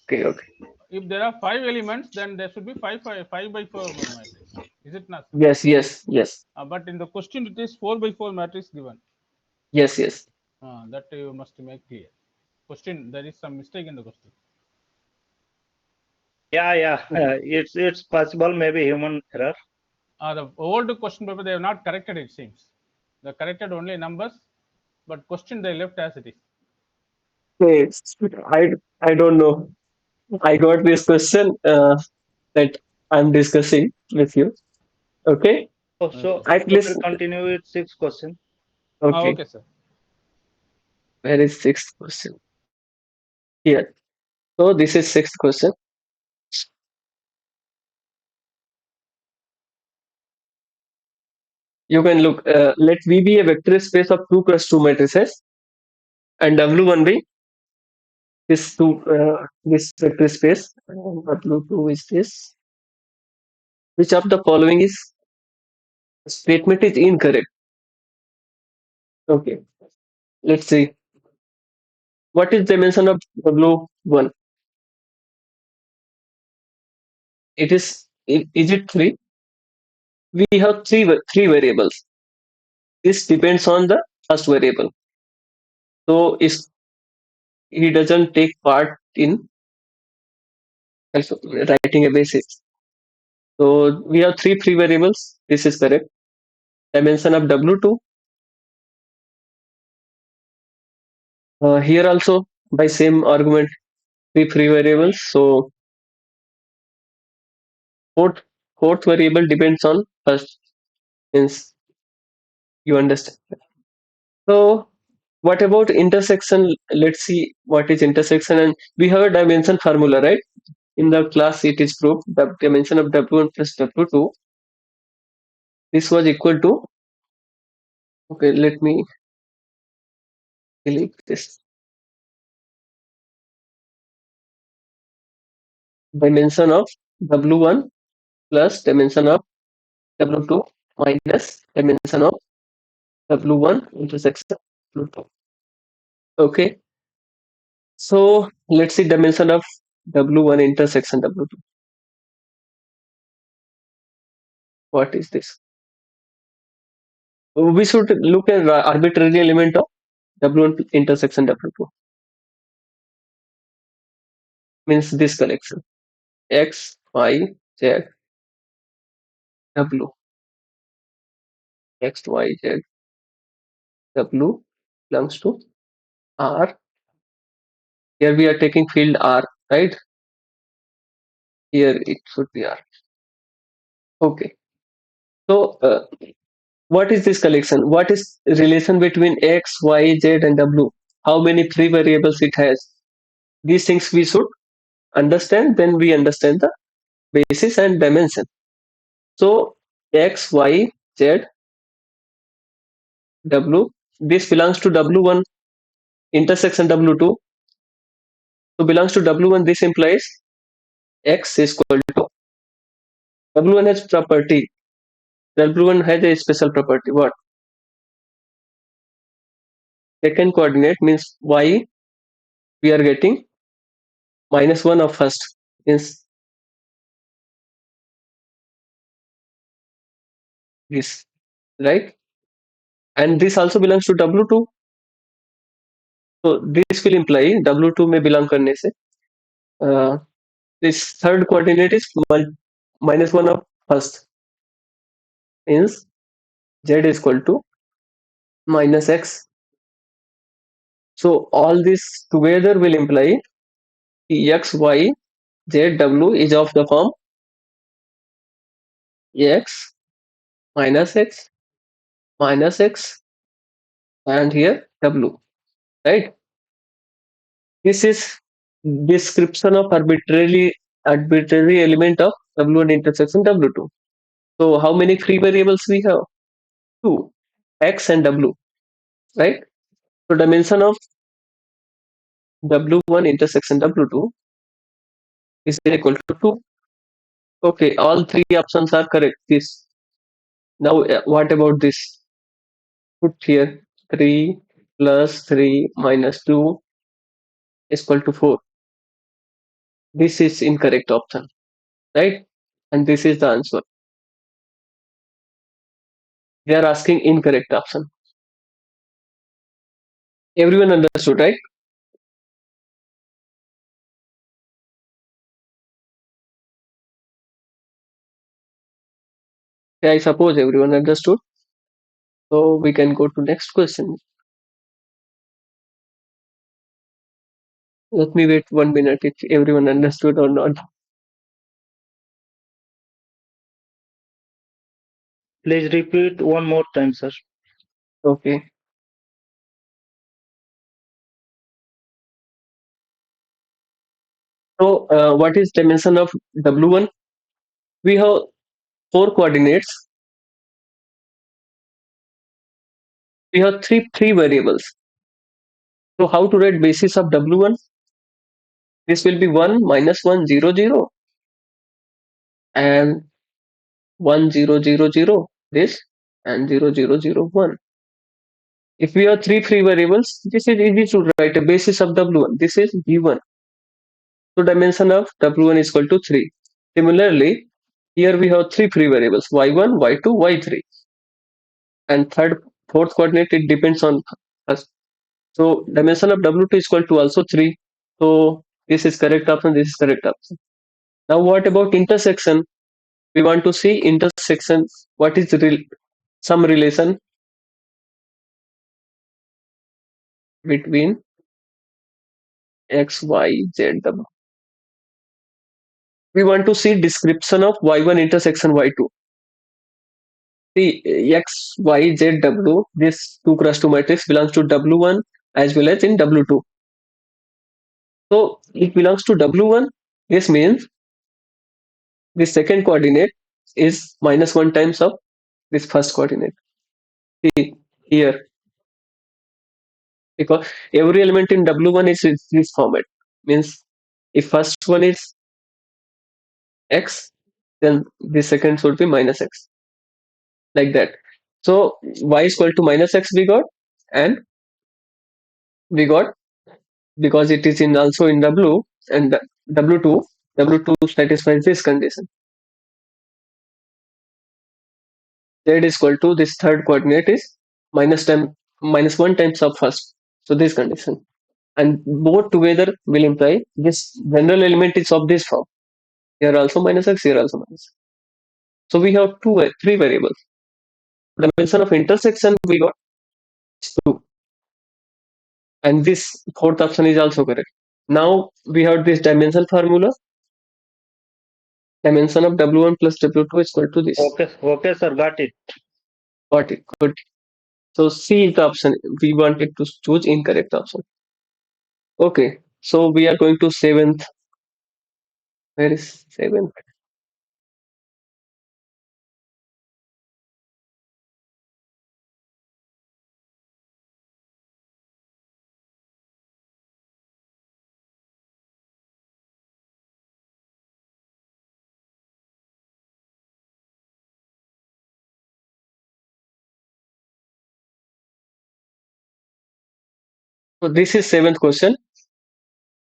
Okay. Okay. If there are 5 elements, then there should be 5 by 4 matrix. Is it not, sir? Yes. Yes. Yes. But in the question it is 4 by 4 matrix given. Yes. Yes. That you must make clear. Question, there is some mistake in the question. Yeah. It's possible, maybe human error. The old question paper they have not corrected, it seems. They corrected only numbers, but question they left as it is. Okay. I don't know. I got this question that I'm discussing with you. Okay. So At we'll least. continue with sixth question. Okay. Okay, sir. Where is sixth question? Here. So this is sixth question. You can look. Let V be a vector space of 2 cross 2 matrices, and W1 be this vector space. And W2 is this. Which of the following is statement is incorrect? Okay. Let's see. What is dimension of W1? Is it 3? We have three variables. This depends on the first variable. So if he doesn't take part in writing a basis. So we have three free variables. This is correct. Dimension of W2. Here also by same argument, three free variables. So fourth variable depends on first. Means you understand. So what about intersection? Let's see what is intersection. And we have a dimension formula, right? In the class it is proved the dimension of W1 plus W2. This was equal to, okay, let me delete this. Dimension of W1 plus dimension of W2 minus dimension of W1 intersection W2. Okay. So let's see dimension of W1 intersection W2. What is this? We should look at the arbitrary element of W1 intersection W2. Means this collection. X, Y, Z, W. X, Y, Z, W belongs to R. Here we are taking field R, right? Here it should be R. Okay. So what is this collection? What is relation between X, Y, Z, and W? How many free variables it has? These things we should understand. Then we understand the basis and dimension. So X, Y, Z, W. This belongs to W1 intersection W2. So belongs to W1. This implies X is equal to W1 has property. W1 has a special property. What? Second coordinate means Y. We are getting -1 of first. Means this, right? And this also belongs to W2. So this will imply W2 may belong करने से this third coordinate is -1 of first, means Z is equal to -x. So all this together will imply x, y, z, w is of the form x x x and here w, right? This is description of arbitrary element of W1 intersection W2. So how many free variables we have? Two, x and w, right? So dimension of W1 intersection W2 is equal to 2. Okay, all three options are correct. This now what about this? Put here 3 plus 3 minus 2 is equal to 4. This is incorrect option, right? And this is the answer. They are asking incorrect option. Everyone understood, right? Yeah, I suppose everyone understood. So we can go to next question. Let me wait 1 minute if everyone understood or not. Please repeat one more time, sir. Okay. So what is dimension of W1? We have 4 coordinates. We have three variables. So how to write basis of W1? This will be 1 minus 1 0 0 and 1 0 0 0 this and 0 0 0 1. If we have three free variables, this is easy to write a basis of W1. This is V1. So dimension of W1 is equal to 3. Similarly, here we have three free variables y1, y2, y3. And fourth coordinate, it depends on us. So dimension of W2 is equal to also 3. So this is correct option, this is correct option. Now what about intersection? We want to see intersection. What is some relation between x, y, z, w. We want to see description of y1 intersection y2. See x, y, z, w. This 2 cross 2 matrix belongs to w1 as well as in w2. So it belongs to w1. This means the second coordinate is -1 times of this first coordinate. See here, because every element in W1 is in this format. Means if first one is x, then the second should be -x, like that. So y is equal to -x we got, and we got because it is in also in W and W2 satisfies this condition. Z is equal to this third coordinate is -1 times of first. So this condition. And both together will imply this general element is of this form. Here also -x, here also -x. So we have three variables. Dimension of intersection we got 2. And this fourth option is also correct. Now we have this dimension formula. Dimension of W1 plus W2 is equal to this. Okay, sir, got it. Got it. Good. So C is the option. We wanted to choose incorrect option. Okay. So we are going to seventh. Where is seventh? So this is seventh question.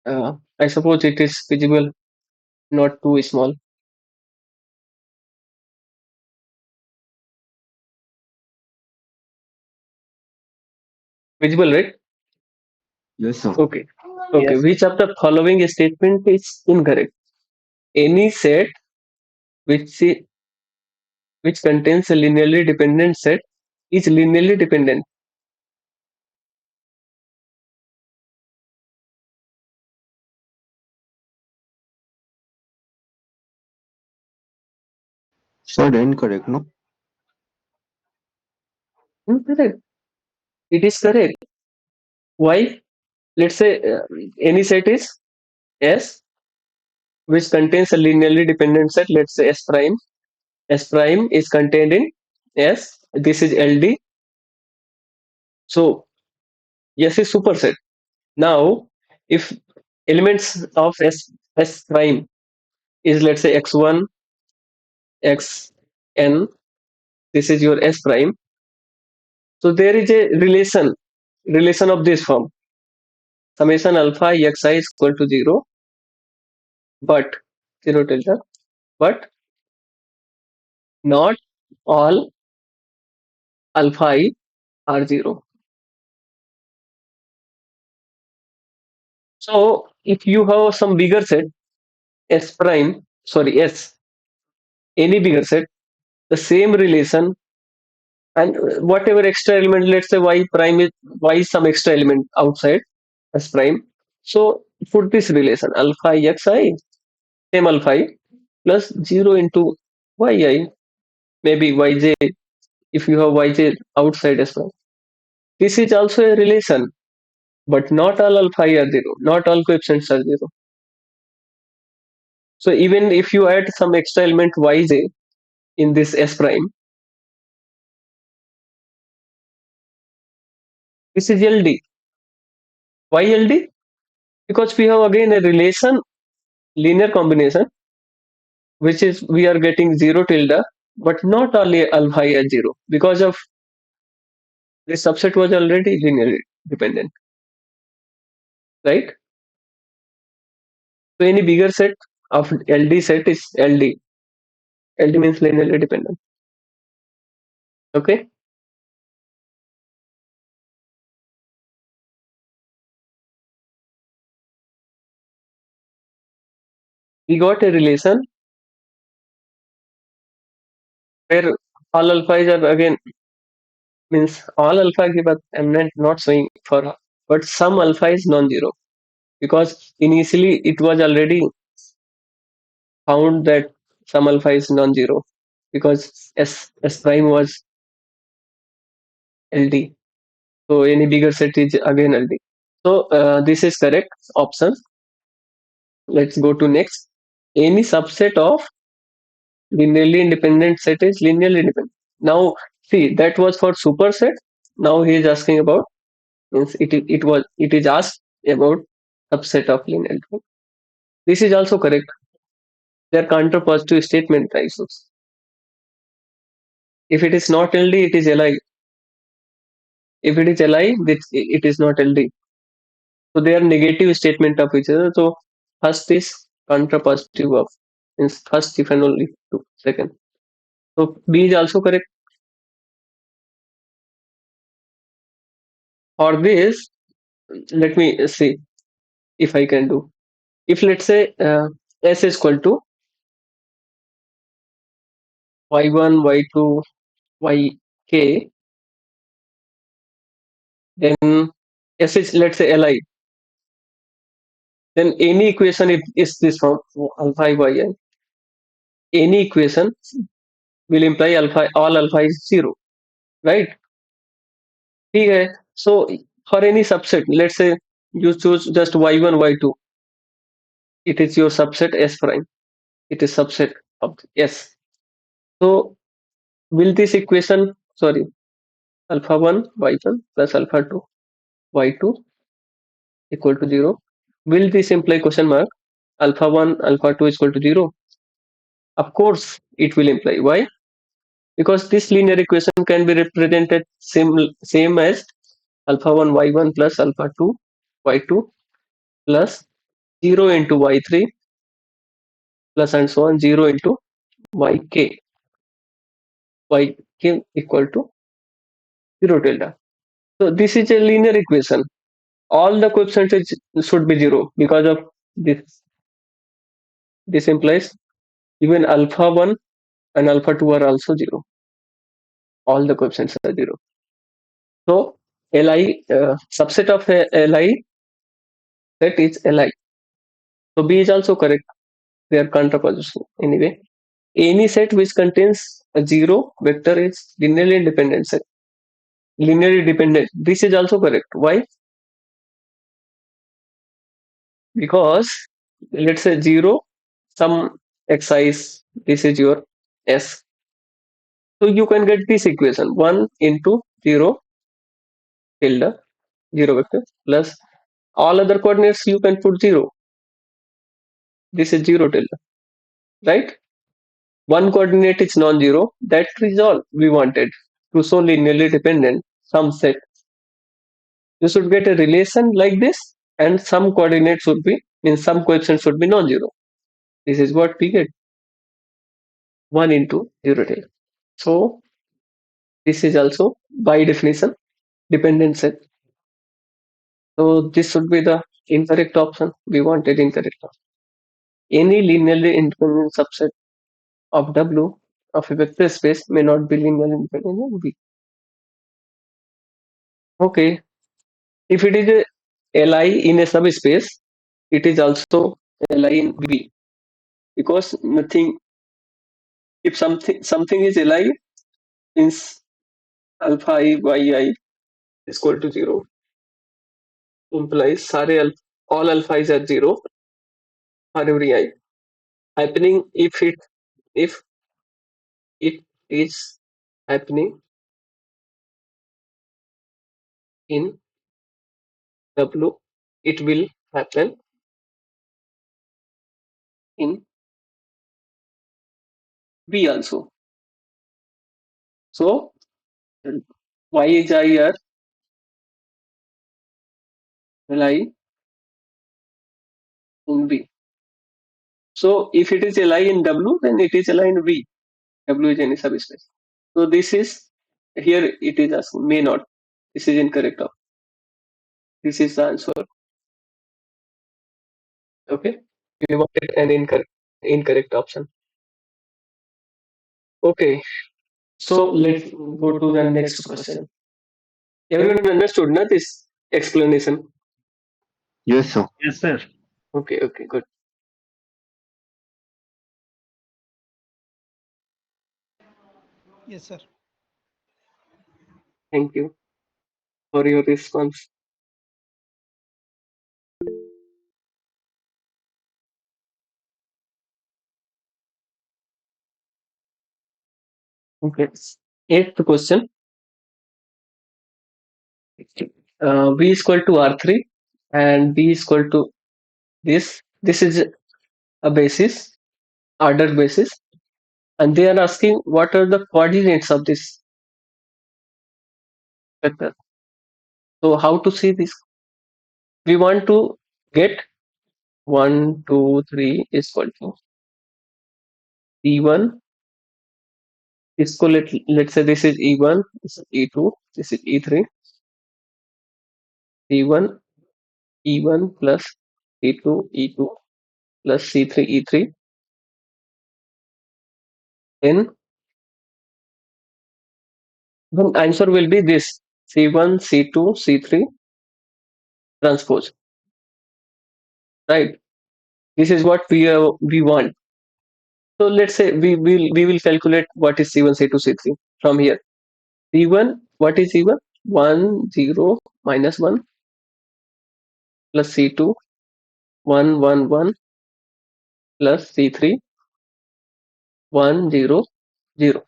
I suppose it is visible, not too small. Visible, right? Yes, sir. Okay. Okay. Yes. Which of the following statement is incorrect? Any set which which contains a linearly dependent set is linearly dependent. Sir, incorrect, no? Incorrect. It is correct. Why? Let's say any set is S which contains a linearly dependent set. Let's say S prime. S prime is contained in S. This is LD. So S is superset. Now, if elements of S prime is, let's say, x1, xn, this is your S prime. So there is a relation of this form. Summation alpha xi is equal to 0, but 0 tilde, but not all alpha I are 0. So if you have some bigger set, S prime, sorry, S, any bigger set, the same relation, and whatever extra element, let's say y is some extra element outside S prime. So put this relation alpha xi, same alpha I plus 0 into yi, maybe yj if you have yj outside S prime. This is also a relation, but not all alpha I are 0, not all coefficients are 0. So even if you add some extra element yj in this S prime, this is LD. Why LD? Because we have again a relation, linear combination, which is we are getting 0 tilde, but not only alpha I at 0 because of this subset was already linearly dependent, right? So any bigger set of LD set is LD. LD means linearly dependent. Okay. We got a relation where all alphas are again means all alpha give up. I'm not showing for, but some alpha is non-zero because initially it was already found that some alpha is non-zero because S prime was LD. So any bigger set is again LD. So this is correct option. Let's go to next. Any subset of linearly independent set is linearly independent. Now see that was for superset. Now he is asking about means it is asked about subset of linear independent. This is also correct. They are counterpositive statement ratios. If it is not LD, it is LI. If it is LI, it is not LD. So they are negative statement of each other. So first is contrapositive of means first if and only two. Second. So B is also correct. For this, let me see if I can do. If let's say S is equal to y1, y2, yk, then S is let's say Li. Then any equation is this form alpha I yn. Any equation will imply alpha all alpha is 0, right? ठीक है. So for any subset, let's say you choose just y1, y2. It is your subset S prime. It is subset of S. So will this equation, sorry, alpha 1 y1 plus alpha 2 y2 equal to 0. Will this imply question mark alpha 1 alpha 2 is equal to 0? Of course it will imply. Why? Because this linear equation can be represented same as alpha 1 y1 plus alpha 2 y2 plus 0 into y3 plus and so on 0 into yk. Yk equal to 0 tilde. So this is a linear equation. All the coefficients should be 0 because of this. This implies even alpha 1 and alpha 2 are also 0. All the coefficients are 0. So Li subset of a Li set is Li. So B is also correct. They are contraposition anyway. Any set which contains a 0 vector is linearly independent set. Linearly dependent. This is also correct. Why? Because let's say 0, some xi, this is your S. So you can get this equation 1 into 0 tilde 0 vector plus all other coordinates you can put 0. This is 0 tilde, right? One coordinate is non-zero. That is all we wanted to show linearly dependent some set. You should get a relation like this, and some coordinate should be means some coefficient should be non-zero. This is what we get 1 into 0 tilde. So this is also by definition dependent set. So this should be the incorrect option. We wanted incorrect option. Any linearly independent subset of W of a vector space may not be linearly independent of V. Okay, if it is a Li in a subspace, it is also a Li in V because nothing. If something is Li means alpha I yi is equal to 0 implies all alpha is at 0 for every I. Happening if it is happening in W, it will happen in V also. So y is I are Li in V. So if it is Li in W, then it is Li in V. W is any subspace. So this is here it is as may not. This is incorrect. This is the answer. Okay. We wanted an incorrect option. Okay. So let's go to the next question. Everyone understood na this explanation? Yes, sir. Yes, sir. Okay, good. Yes, sir. Thank you for your response. Okay. Eighth question. B is equal to R3 and B is equal to this. This is a basis, ordered basis, and they are asking what are the coordinates of this vector. So how to see this? We want to get 1, 2, 3 is equal to E1 is equal. Let's say this is E1, this is E2, this is E3. E1, E1 plus E2, E2 plus C3, E3. Then the answer will be this C1, C2, C3 transpose. Right? This is what we want. So let's say we will calculate what is C1, C2, C3 from here. C1, what is C1? 1, 0, minus 1 plus C2, 1, 1, 1 plus C3, 1, 0, 0.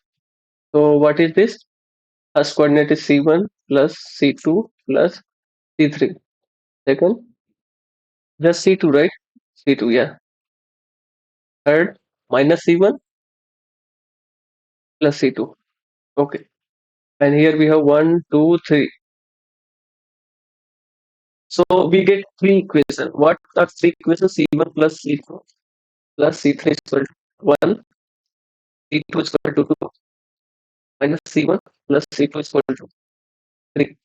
So what is this? First coordinate is C1 plus C2 plus C3. Second, just C2, right? C2, yeah. Third, minus C1 plus C2. Okay. And here we have 1, 2, 3. So we get three equations. What are three equations? C1 plus C2 plus C3 is equal to 1, C2 is equal to 2, minus C1 plus C2 is equal to 3.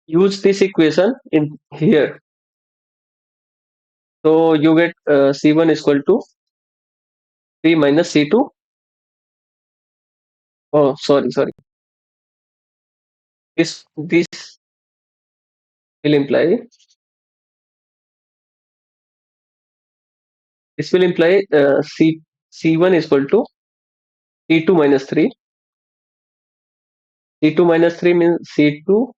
Use this equation in here. So you get C1 is equal to 3 minus C2. Oh, sorry. This will imply C1 is equal to C2 minus 3. C2 minus 3 means C2.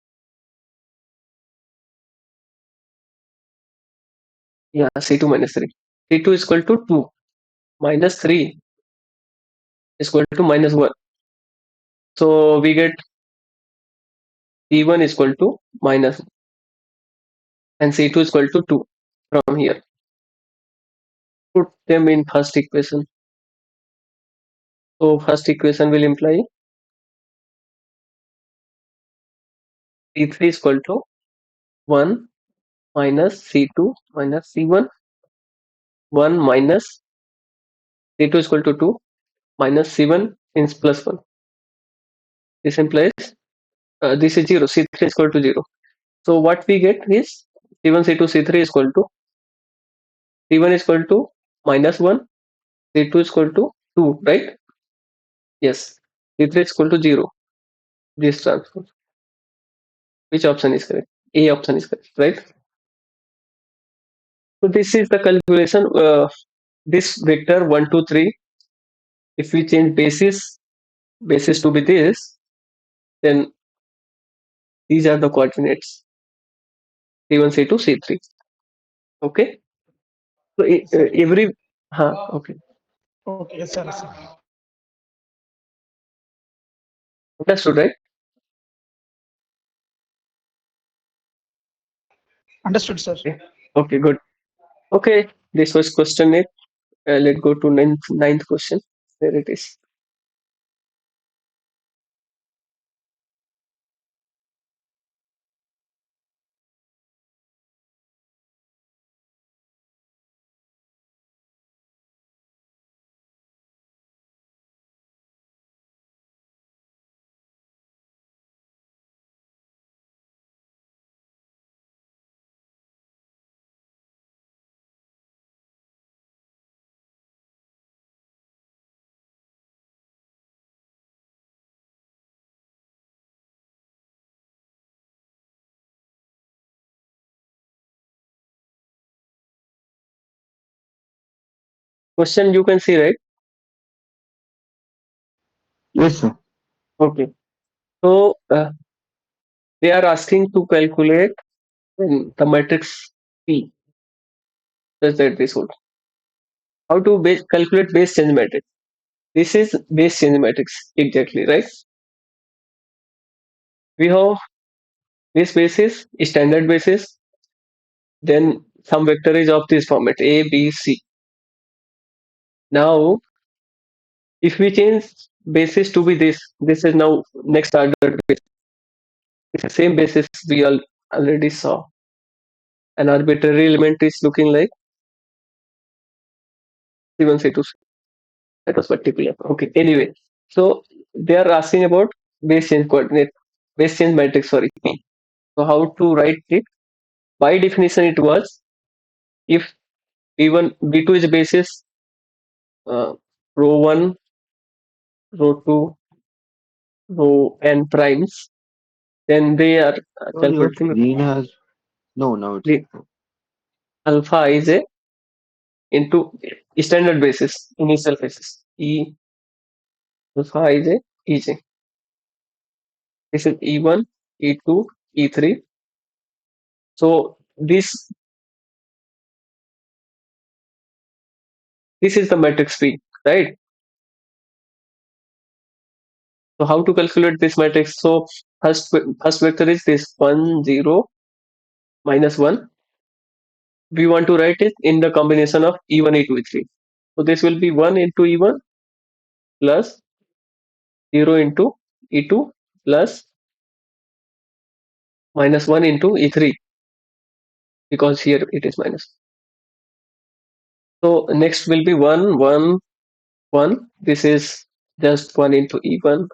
Yeah, C2 minus 3. C2 is equal to 2 minus 3 is equal to minus 1. So we get C1 is equal to minus and C2 is equal to 2 from here. Put them in first equation. So first equation will imply C3 is equal to 1 minus C2 minus C1, 1 minus C2 is equal to 2 minus C1 is plus 1. This implies this is 0. C3 is equal to 0. So what we get is C1, C2, C3 is equal to C1 is equal to minus 1, C2 is equal to 2, right? Yes. C3 is equal to 0. This transform. Which option is correct? A option is correct, right? So this is the calculation. This vector 1, 2, 3. If we change basis to be this, then these are the coordinates C1, C2, C3. Okay. So every okay. Okay, yes, sir. Understood, right? Understood, sir. Okay, good. Okay, this was question 8. Let's go to ninth question. There it is. Question you can see, right? Yes, sir. Okay. So they are asking to calculate the matrix P. Just that this would. How to calculate base change matrix? This is base change matrix exactly, right? We have this basis, standard basis, then some vector is of this format A, B, C. Now, if we change basis to be this is now next order basis. It's the same basis we already saw. An arbitrary element is looking like C1, C2, that was particular. Okay, anyway. So they are asking about base change matrix, sorry. So how to write it? By definition, it was if B1, B2 is a basis, row 1, row 2, row n primes, then they are So your calculating screen has no, now it's the alpha is a into standard basis, initial basis. Alpha is a EJ. This is E1, E2, E3. So this is the matrix P, right? So how to calculate this matrix? So first vector is this 1, 0, minus 1. We want to write it in the combination of E1, E2, E3. So this will be 1 into E1 plus 0 into E2 plus minus 1 into E3. because here it is minus. So next will be 1, 1, 1. This is just 1 into E1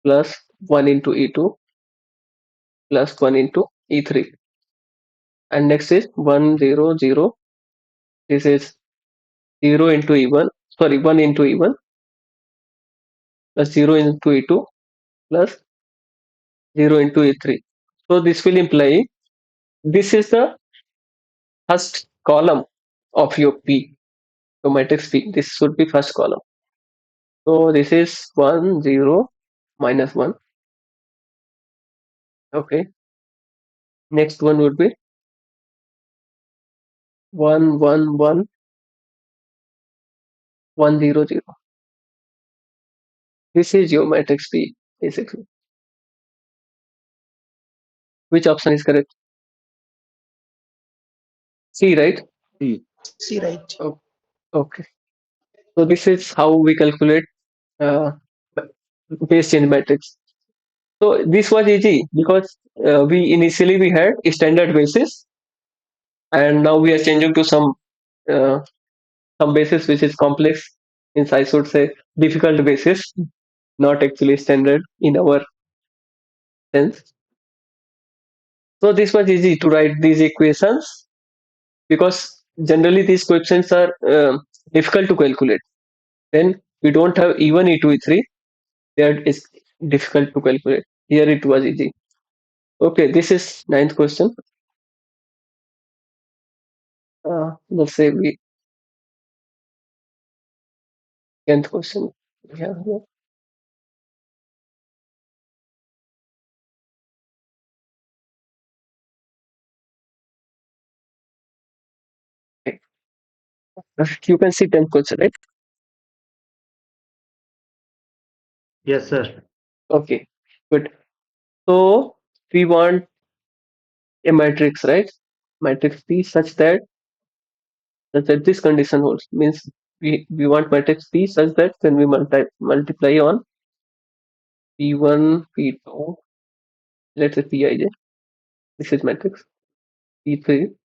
plus 1 into E2 plus 1 into E3. And next is 1, 0, 0. This is 0 into E1, sorry, 1 into E1 plus 0 into E2 plus 0 into E3. So this will imply this is the first column of your P, your matrix P. This should be first column. So this is 1, 0, minus 1. Okay. Next one would be 1, 1, 1, 1, 0, 0. This is your matrix P, basically. Which option is correct? C, right? C. See, right. Oh, okay. So this is how we calculate uh, base change matrix. So this was easy because we initially we had a standard basis, and now we are changing to uh, some basis which is complex. Means I should say difficult basis, not actually standard in our sense. So this was easy to write these equations because generally these questions are difficult to calculate. Then we don't have even E2, E3. That is difficult to calculate. Here it was easy. Okay, this is ninth question. Let's say we 10th question. Yeah, yeah. Okay. You can see 10th question, right? Yes, sir. Okay, good. So we want a matrix, right? Matrix P such that this condition holds. Means we want matrix P such that when we multiply on P1, P2, let's say Pij. This is matrix P3.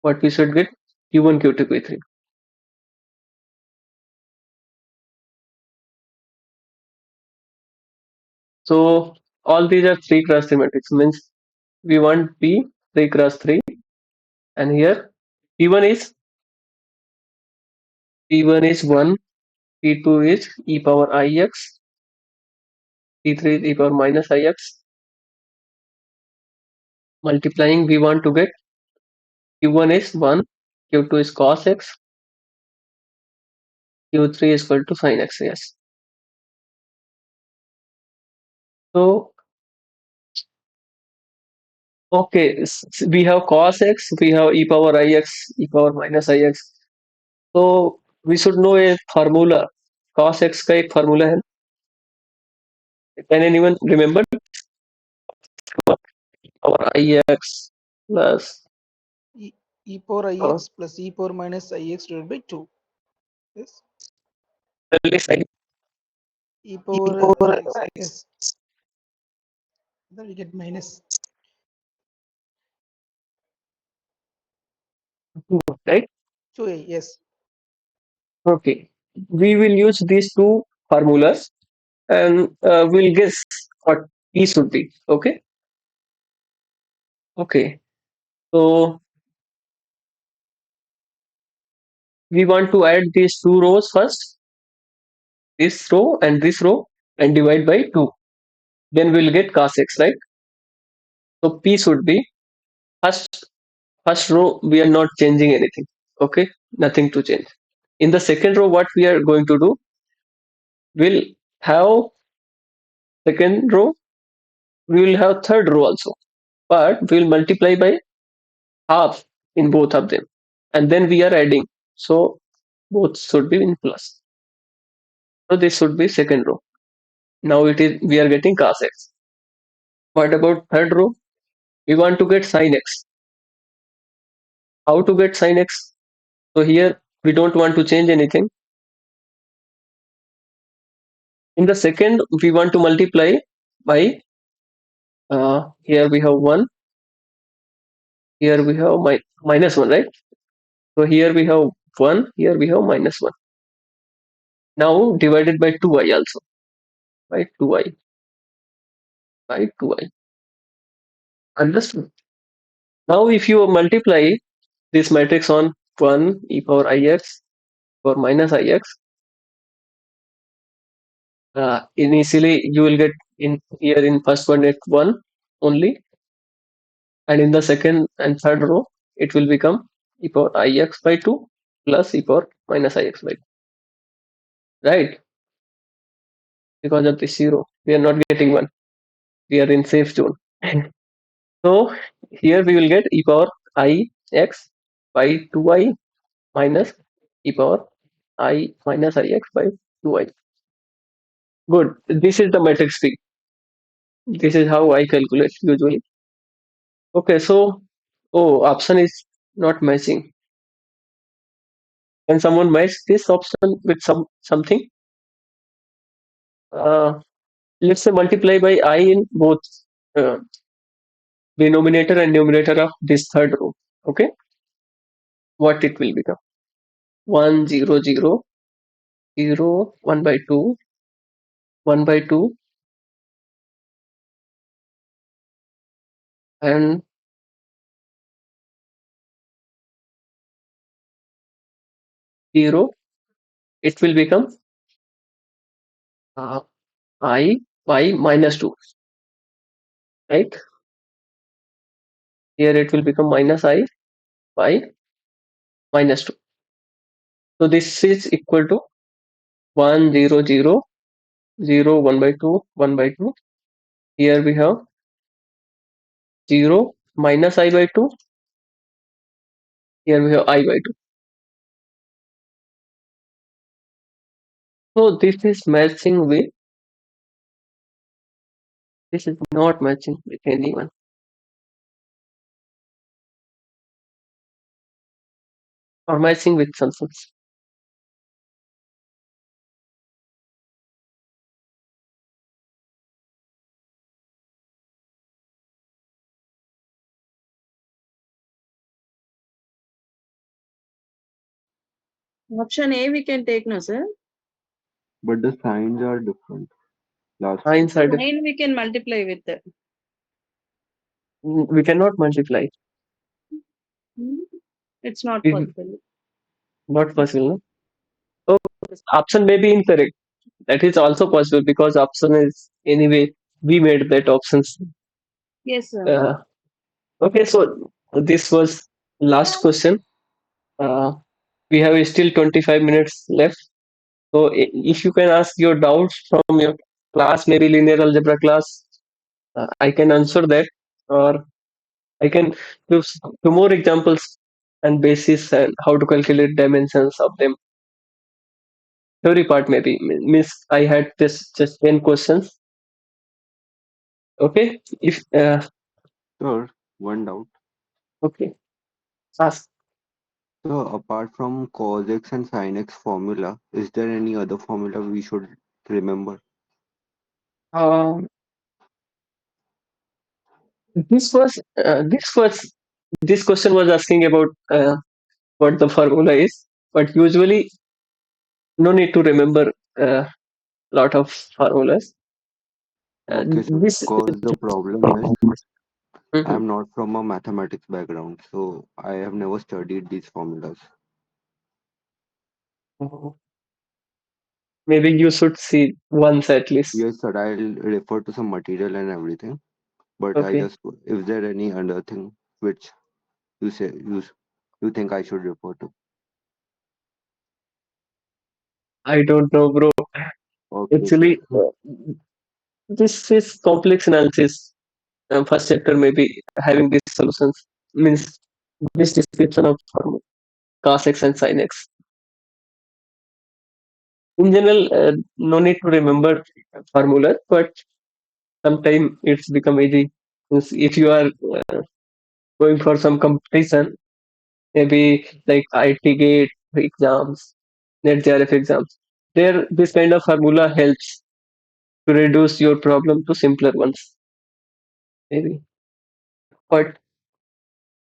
What we should get? Q1, Q2, Q3. So all these are 3 cross 3 matrix. Means we want P 3 cross 3, and here P1 is 1, P2 is e power ix, P3 is e power minus ix. Multiplying, we want to get Q1 is 1, Q2 is cos x, Q3 is equal to sin x. Yes. So okay, we have cos x, we have e power ix, e power minus ix. So we should know a formula. Cos x का एक formula है. Can anyone remember? Power ix plus E power ix plus e power minus ix divided by 2. Yes. E power ix. Yes. Then we get minus. right? 2a. Yes. Okay. We will use these two formulas and we'll guess what E should be. Okay. Okay. So we want to add these two rows first, this row, and divide by 2. Then we'll get cos x, right? So P should be first row. We are not changing anything. Okay. Nothing to change. In the second row, what we are going to do, we'll have second row, we will have third row also, but we'll multiply by half in both of them, and then we are adding, so both should be in plus. So this should be second row. Now it is, we are getting cos x. What about third row? We want to get sin x. How to get sin x? So here we don't want to change anything. In the second, we want to multiply by here we have 1, Here we have minus 1, right? So here we have 1, here we have minus 1. Now divided by 2i also, by 2i, by 2i. Understood? Now if you multiply this matrix on 1 e power ix or minus ix, initially you will get in here in first quadrant 1 only, and in the second and third row it will become e power ix by 2 plus e power minus ix by 2, right? Because of the 0 we are not getting 1, we are in safe zone. So here we will get e power ix by 2i minus e power I minus ix by 2i. Good. This is the matrix P. This is how I calculate usually. Okay, so option is not matching. Can someone match this option with something? Let's say multiply by I in both uh, denominator and numerator of this third row. Okay, what it will become? 1 0 0 0 1 by 2 1 by 2 and 0. It will become uh, I by minus 2, right? Here it will become minus I by minus 2. So this is equal to 1 0 0 0 1 by 2 1 by 2. Here we have 0 minus I by 2. Here we have I by 2. So this is matching with, this is not matching with anyone. Or matching with something. Option A we can take, no, sir? But the signs are different. Last two. Signs are different. 9 we can multiply with it. We cannot multiply. It's not We, possible. not possible. No? So option may be incorrect. That is also possible because option is anyway we made that options. Yes, sir. Okay, so this was last question. We have still 25 minutes left. So if you can ask your doubts from your class, maybe linear algebra class, I can answer that, or I can give two more examples and basis and how to calculate dimensions of them. Theory part maybe means I had this just 10 questions. Okay, if Sir, one doubt. okay, ask. So apart from cos x and sin x formula, is there any other formula we should remember? Um, this question was asking about what the formula is, but usually no need to remember a lot of formulas. Okay, sir. This Because the problem is Mhm. I'm not from a mathematics background, so I have never studied these formulas. Maybe you should see once at least. Yes, sir, I'll refer to some material and everything, but I Okay, just, is there any other thing which you say you think I should refer to? I don't know, bro. Okay, sir. Actually, this is complex analysis. First chapter maybe having these solutions means this description of formula cos x and sin x. In general, no need to remember formula, but sometimes it's become easy. Means if you are going for some competition, maybe like IT gate exams, net JRF exams, there this kind of formula helps to reduce your problem to simpler ones, maybe. But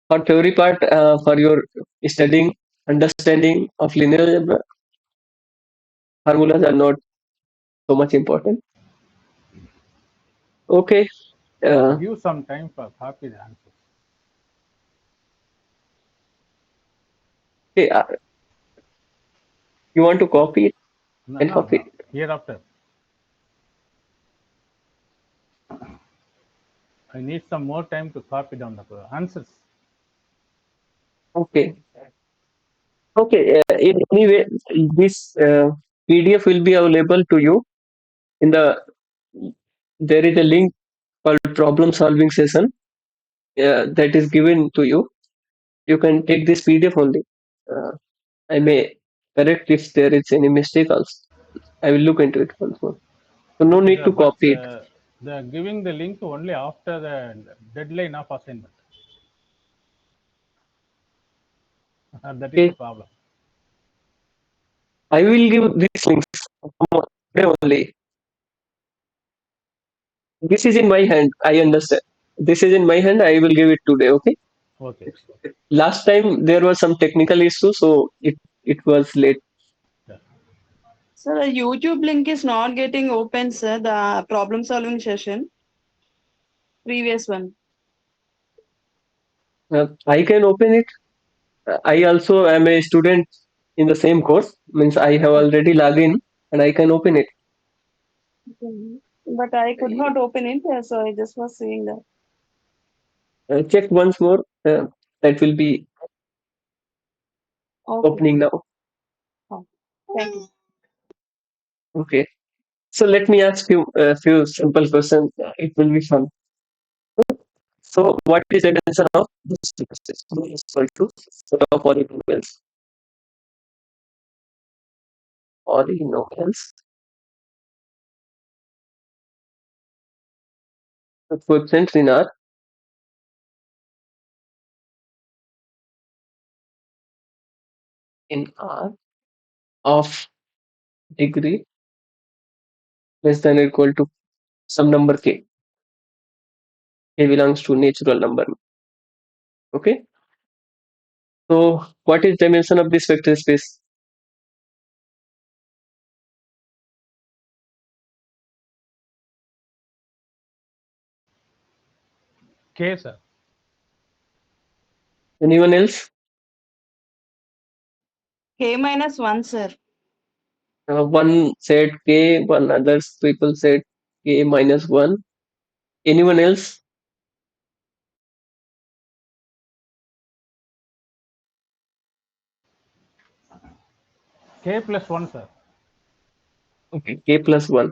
For theory part, for your studying, understanding of linear algebra, formulas are not so much important. Okay. Give some time for copy the answers. Okay. You want to copy it No, and no, copy no. it. Hereafter, I need some more time to copy down the answers. Okay. Okay. In any way, this PDF will be available to you in the. There is a link called problem solving session that is given to you. You can take this PDF only. I may correct if there is any mistake also. I will look into it also. So no need to But copy it. they are giving the link only after the deadline of assignment. That is the Okay. problem. I will give these links today only. This is in my hand. I understand. This is in my hand. I will give it today. Okay. Okay. Last time there was some technical issue, so it was late. Yeah. Sir, the YouTube link is not getting open, sir. The problem solving session, previous one. I can open it. I also am a student in the same course. Means I have already logged in and I can open it. Okay. But I could not open it, so I just was saying that. Check once more. That will be Okay. opening now. Oh, thank you. Okay. So let me ask you a few simple questions. It will be fun. So what is the dimension of this system is equal to set of polynomials, the coefficients in R of degree less than or equal to some number k. K belongs to natural number. Okay. So what is dimension of this vector space? K, sir. Anyone else? K minus 1, sir. One said k, one others people said k minus 1. Anyone else? K plus 1, sir. Okay, k plus 1.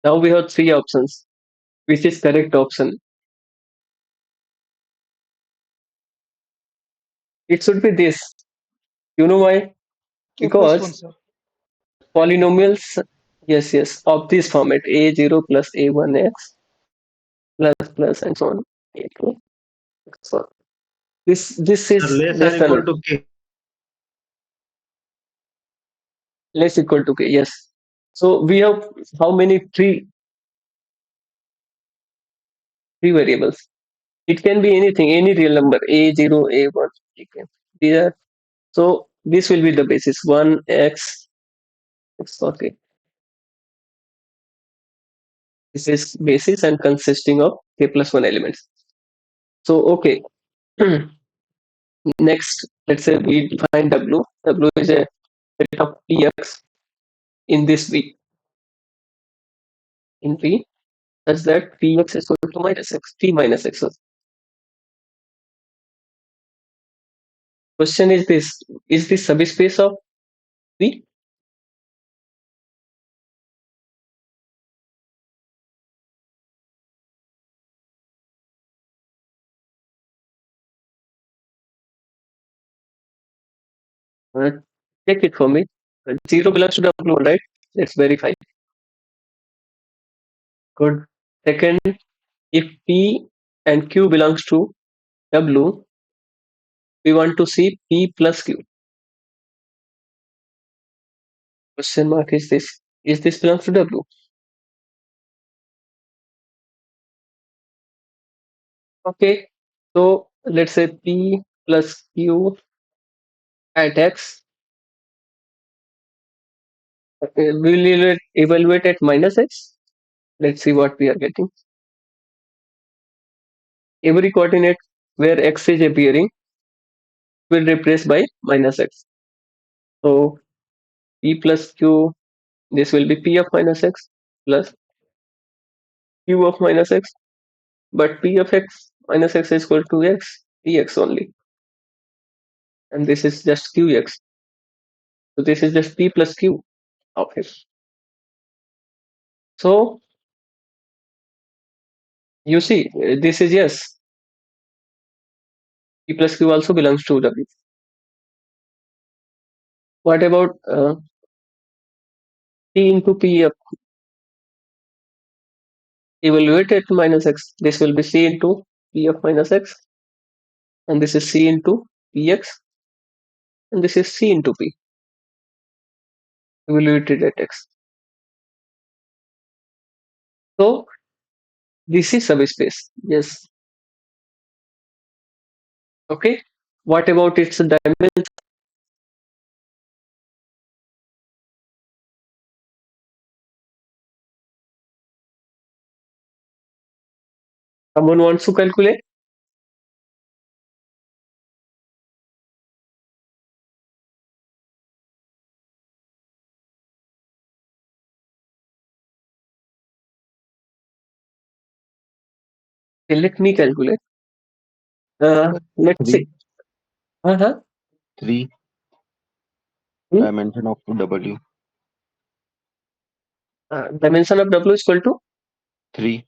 Now we have three options. Which is correct option? It should be this. You know why? K plus 1, Because sir. polynomials, yes, of this format, a0 plus a1x plus and so on. A2, so this Sir, is less or less than equal to K. less equal to k. Yes. So we have how many three variables. It can be anything, any real number, a0, a1. It can be that. So this will be the basis 1x. Okay. This is basis and consisting of k plus 1 elements. So okay. Next, let's say we define W. W is a set of Px in this V. In V, such that Px is equal to minus x, P minus x. Question is this subspace of V? Check it for me. 0 belongs to W, right? Let's verify. Good. Second, if P and Q belongs to W, we want to see P plus Q. Question mark is this. Is this belongs to W? Okay. So let's say P plus Q at X. We will evaluate at minus X. Let's see what we are getting. Every coordinate where X is appearing will replace by minus X. So P plus Q, this will be P of minus X plus Q of minus X, but P of X minus X is equal to X, Px only. And this is just Qx. So this is just P plus Q of X. So you see, this is yes. P plus Q also belongs to W. What about P into P of evaluated minus X? This will be C into P of minus X, and this is C into Px, and this is C into P evaluated at X. So this is subspace. Yes. Okay. What about its dimension? Someone wants to calculate? Okay, let me calculate. Let's see. 3. Uh-huh. 3 Hmm? dimension of W. Dimension of W is equal to 3.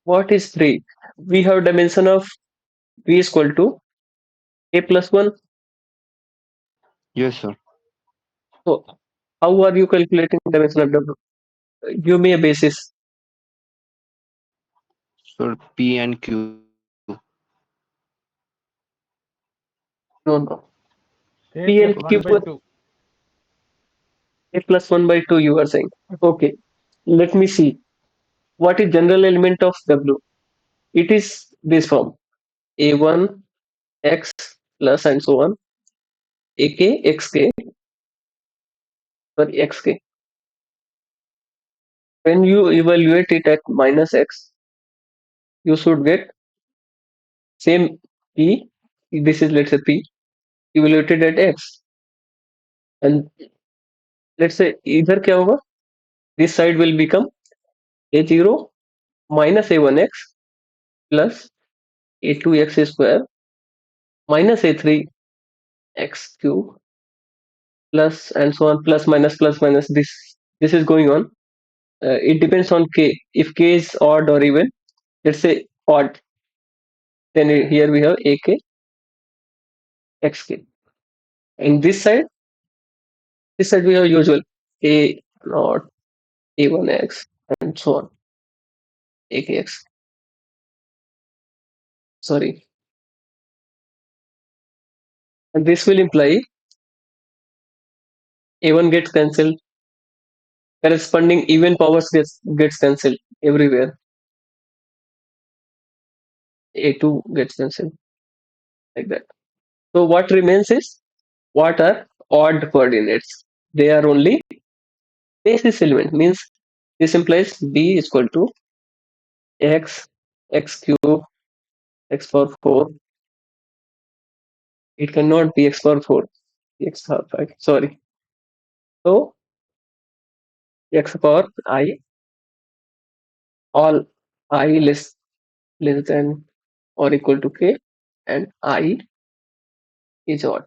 what is 3? We have dimension of V is equal to A plus 1. Yes, sir. So how are you calculating dimension of W? Give me a basis. Sir, P and Q. No, no. A P plus and 1 Q, by 2. A plus 1 by 2 you are saying. Okay. Let me see. What is general element of W? It is this form. A1 X plus and so on. AK XK, sorry, XK. When you evaluate it at minus X, you should get same P. This is, let's say, P evaluated at X. And let's say इधर क्या होगा? This side will become A0 minus A1X plus A2X square minus A3X cube plus and so on, plus minus. This is going on. It depends on K. If K is odd or even, let's say odd, then here we have AK XK. And this side we have usual A naught, A1X, and so on, AKX. Sorry. And this will imply A1 gets cancelled, corresponding even powers gets cancelled everywhere. A2 gets cancelled like that. So what remains is what are odd coordinates. They are only basis element, means this implies B is equal to X, X cube, X power 4. It cannot be X power 4, X power 5. Sorry. So X power I, all I less than or equal to K, and I is odd.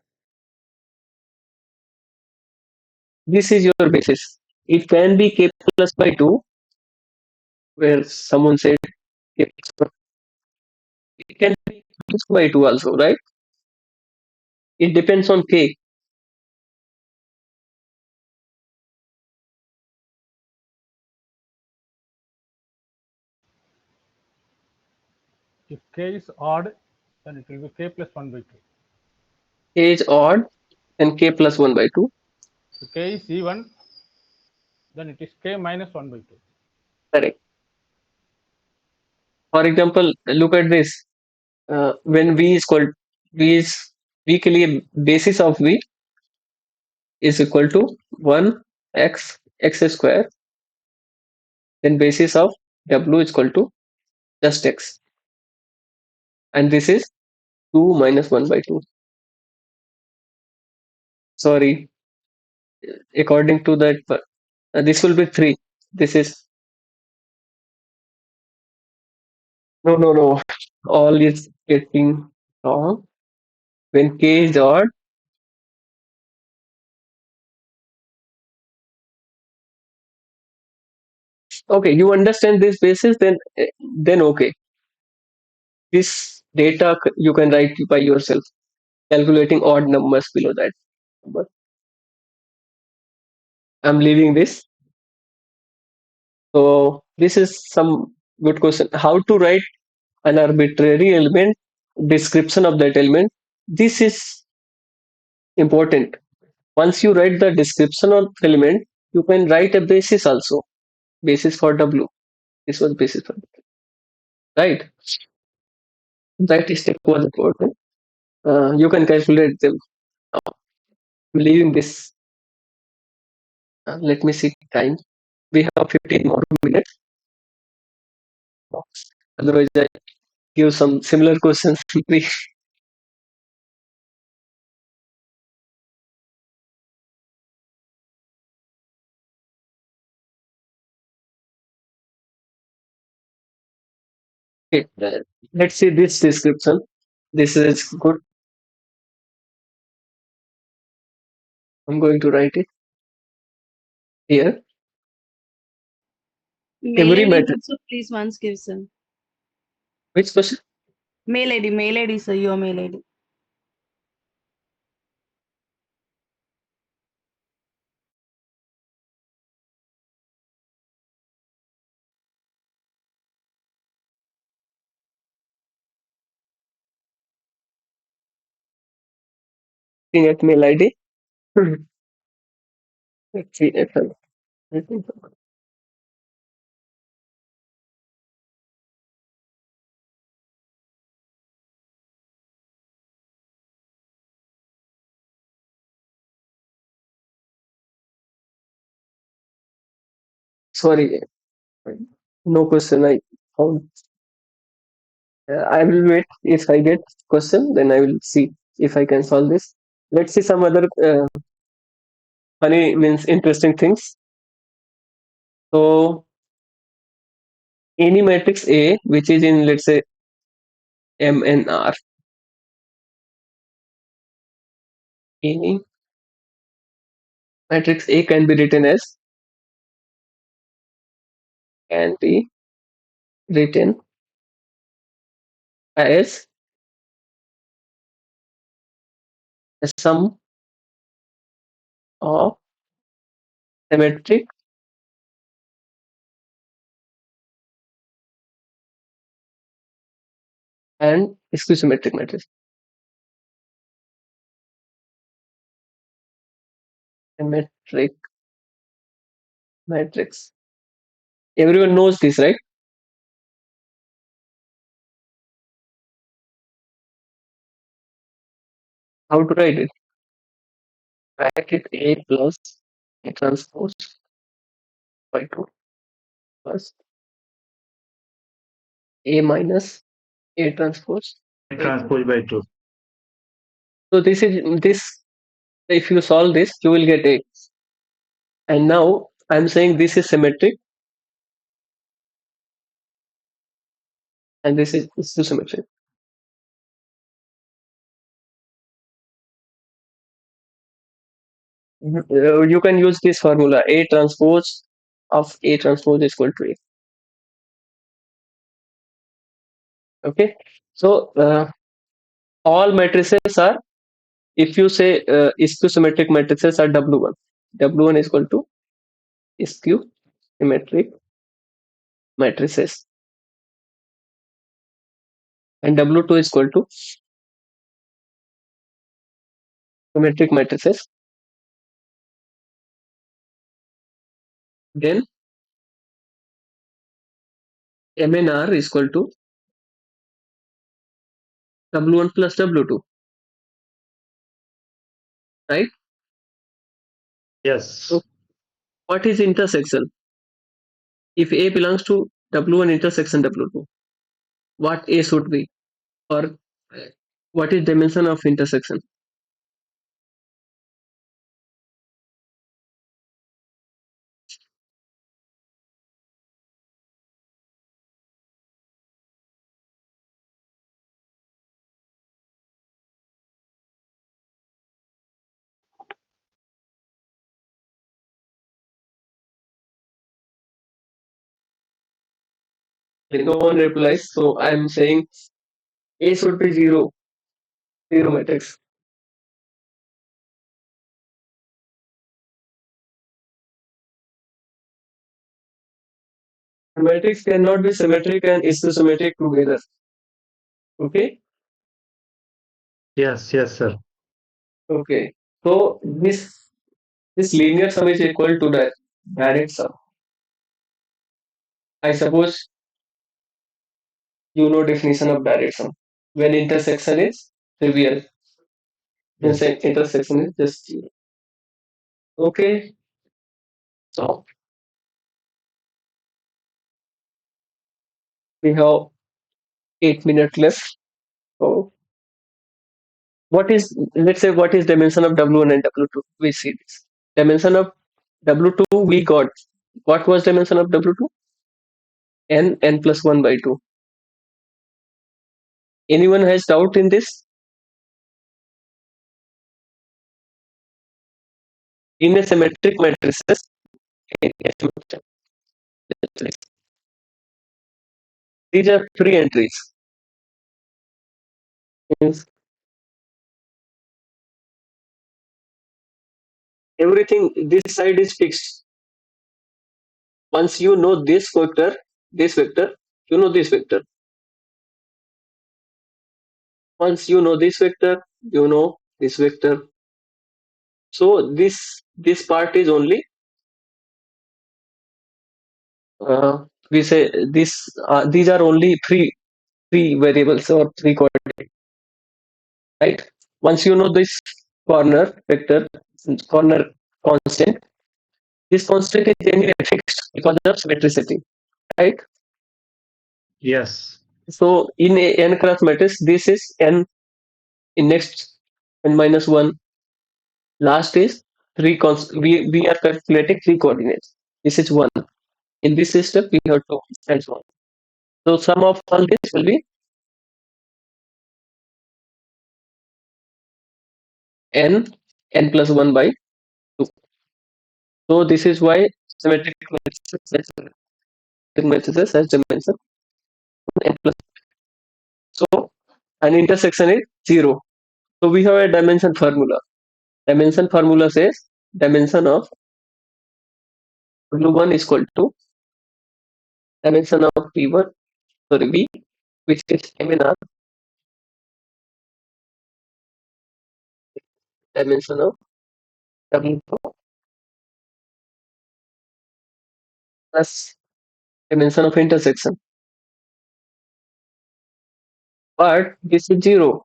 This is your basis. It can be K plus by 2, where someone said K plus by, it can be K plus by 2 also, right? It depends on K. If K is odd, then it will be K plus 1 by 2. K is odd, then K plus 1 by 2. If K is even, then it is K minus 1 by 2. Correct. For example, look at this. When v is v के लिए basis of v is equal to 1 x square, then basis of w is equal to just x, and this is 2 minus 1 by 2. Sorry, according to that, this will be 3. This is no. All is getting wrong. When k is odd, okay, you understand this basis, then okay. This data you can write by yourself, calculating odd numbers below that. But I'm leaving this. So this is some good question. How to write an arbitrary element, description of that element. This is important. Once you write the description of element, you can write a basis also. Basis for W. This was basis for W. Right. That step was important. You can calculate them. I'm leaving this. Let me see time. We have 15 more minutes. Otherwise, I give some similar questions. Okay, let's see this description. This is good. I'm going to write it here. Mail Every ID matrix. also please once give, sir. Which question? Mail ID, sir, your mail ID. Looking at mail ID. Let's see if sorry, no question. I found. I will wait. If I get question, then I will see if I can solve this. Let's see some other funny means interesting things. So any matrix A which is in, let's say, M and R, any matrix A can be written be written as a sum of symmetric and symmetric matrix. Symmetric matrix. Everyone knows this, right? How to write it? Bracket A plus A transpose by 2 plus A minus A transpose. Transpose by 2. So this. If you solve this, you will get A. And now I'm saying this is symmetric, and this is symmetric. You can use this formula: A transpose of A transpose is equal to A. Okay. So all matrices are, if you say symmetric matrices are W1. W1 is equal to symmetric matrices, and W2 is equal to symmetric matrices. Then MNR is equal to W1 plus W2, right? Yes. So what is intersection? If A belongs to W1 intersection W2, what A should be? Or what is dimension of intersection? No one replies, so I'm saying A should be zero matrix. Matrix cannot be symmetric and isosymmetric together. Okay. Yes, sir. Okay. So this linear sum is equal to the direct sum. I suppose you know definition of direct sum. When intersection is trivial, means intersection is just zero. Okay. So we have 8 minutes left. So let's say what is dimension of W1 and W2? We see this. Dimension of W2 we got. What was dimension of W2? N plus 1 by 2. Anyone has doubt in this? In a symmetric matrices, these are three entries. Means everything this side is fixed. Once you know this vector, you know this vector. Once you know this vector, you know this vector. So this part is only we say these are only three variables or three coordinates, right? Once you know this corner vector, corner constant, this constant is anyway fixed because of symmetricity, right? Yes. So in a n cross matrix, this is n in next n minus 1. Last is we are calculating three coordinates. This is 1. In this system, we have 2 and so on. So sum of all this will be n plus 1 by 2. So this is why symmetric matrices has dimension n plus. So an intersection is 0. So we have a dimension formula. Dimension formula says dimension of W1 is equal to dimension of V1, sorry V, which is MNR, dimension of W2 plus dimension of intersection. But this is 0.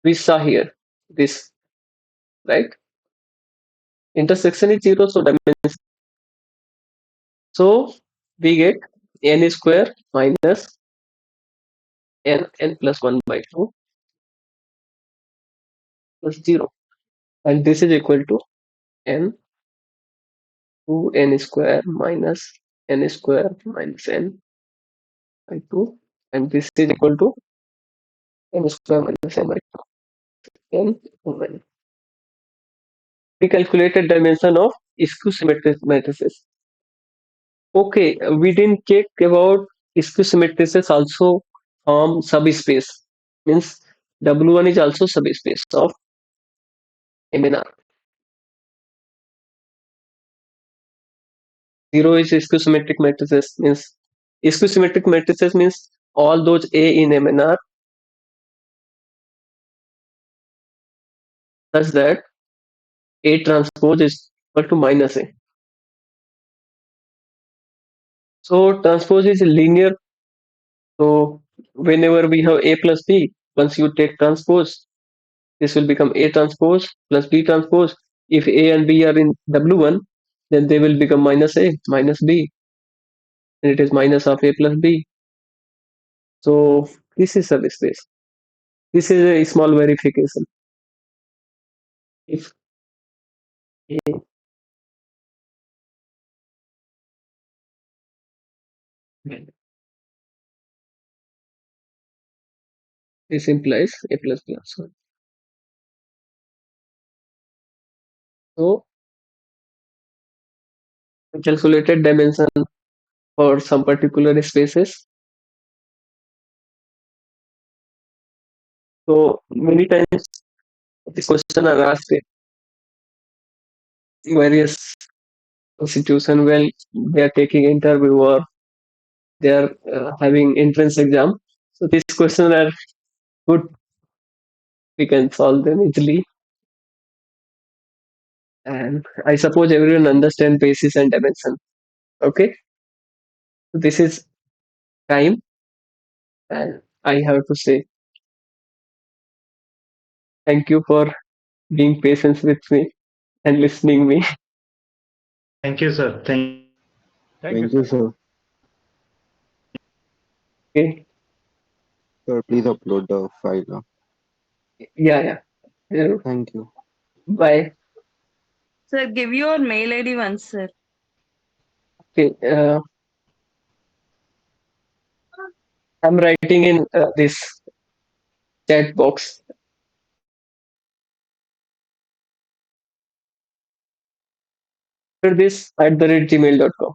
We saw here this, right? Intersection is 0, so dimension. So we get n square minus n plus 1 by 2 plus 0. And this is equal to n 2n square minus n square minus n by 2. And this is equal to n square minus n by 2. N over. We calculated dimension of skew symmetric matrices. Okay, we didn't check about skew symmetrices also form subspace. Means W1 is also subspace of MNR. 0 is skew symmetric matrices means skew symmetric matrices means all those A in MNR such that A transpose is equal to minus A. So transpose is linear. So whenever we have A plus B, once you take transpose, this will become A transpose plus B transpose. If A and B are in W1, then they will become minus A minus B, and it is minus of A plus B. So this is subspace. This is a small verification. If A this implies A plus B also. So we calculated dimension for some particular spaces. So many times the question are asked in various institution when they are taking interview or they are having entrance exam. So these questions are good. We can solve them easily. And I suppose everyone understand basis and dimension. Okay. So this is time, and I have to say thank you for being patient with me and listening me. Thank you, sir. Thank you, Thank you, sir. sir. Okay. Sir, please upload the file now. Yeah. Yeah. Thank you. Bye. Sir, give your mail ID once, sir. Okay. I'm writing in this chat box. After this at the rate gmail.com.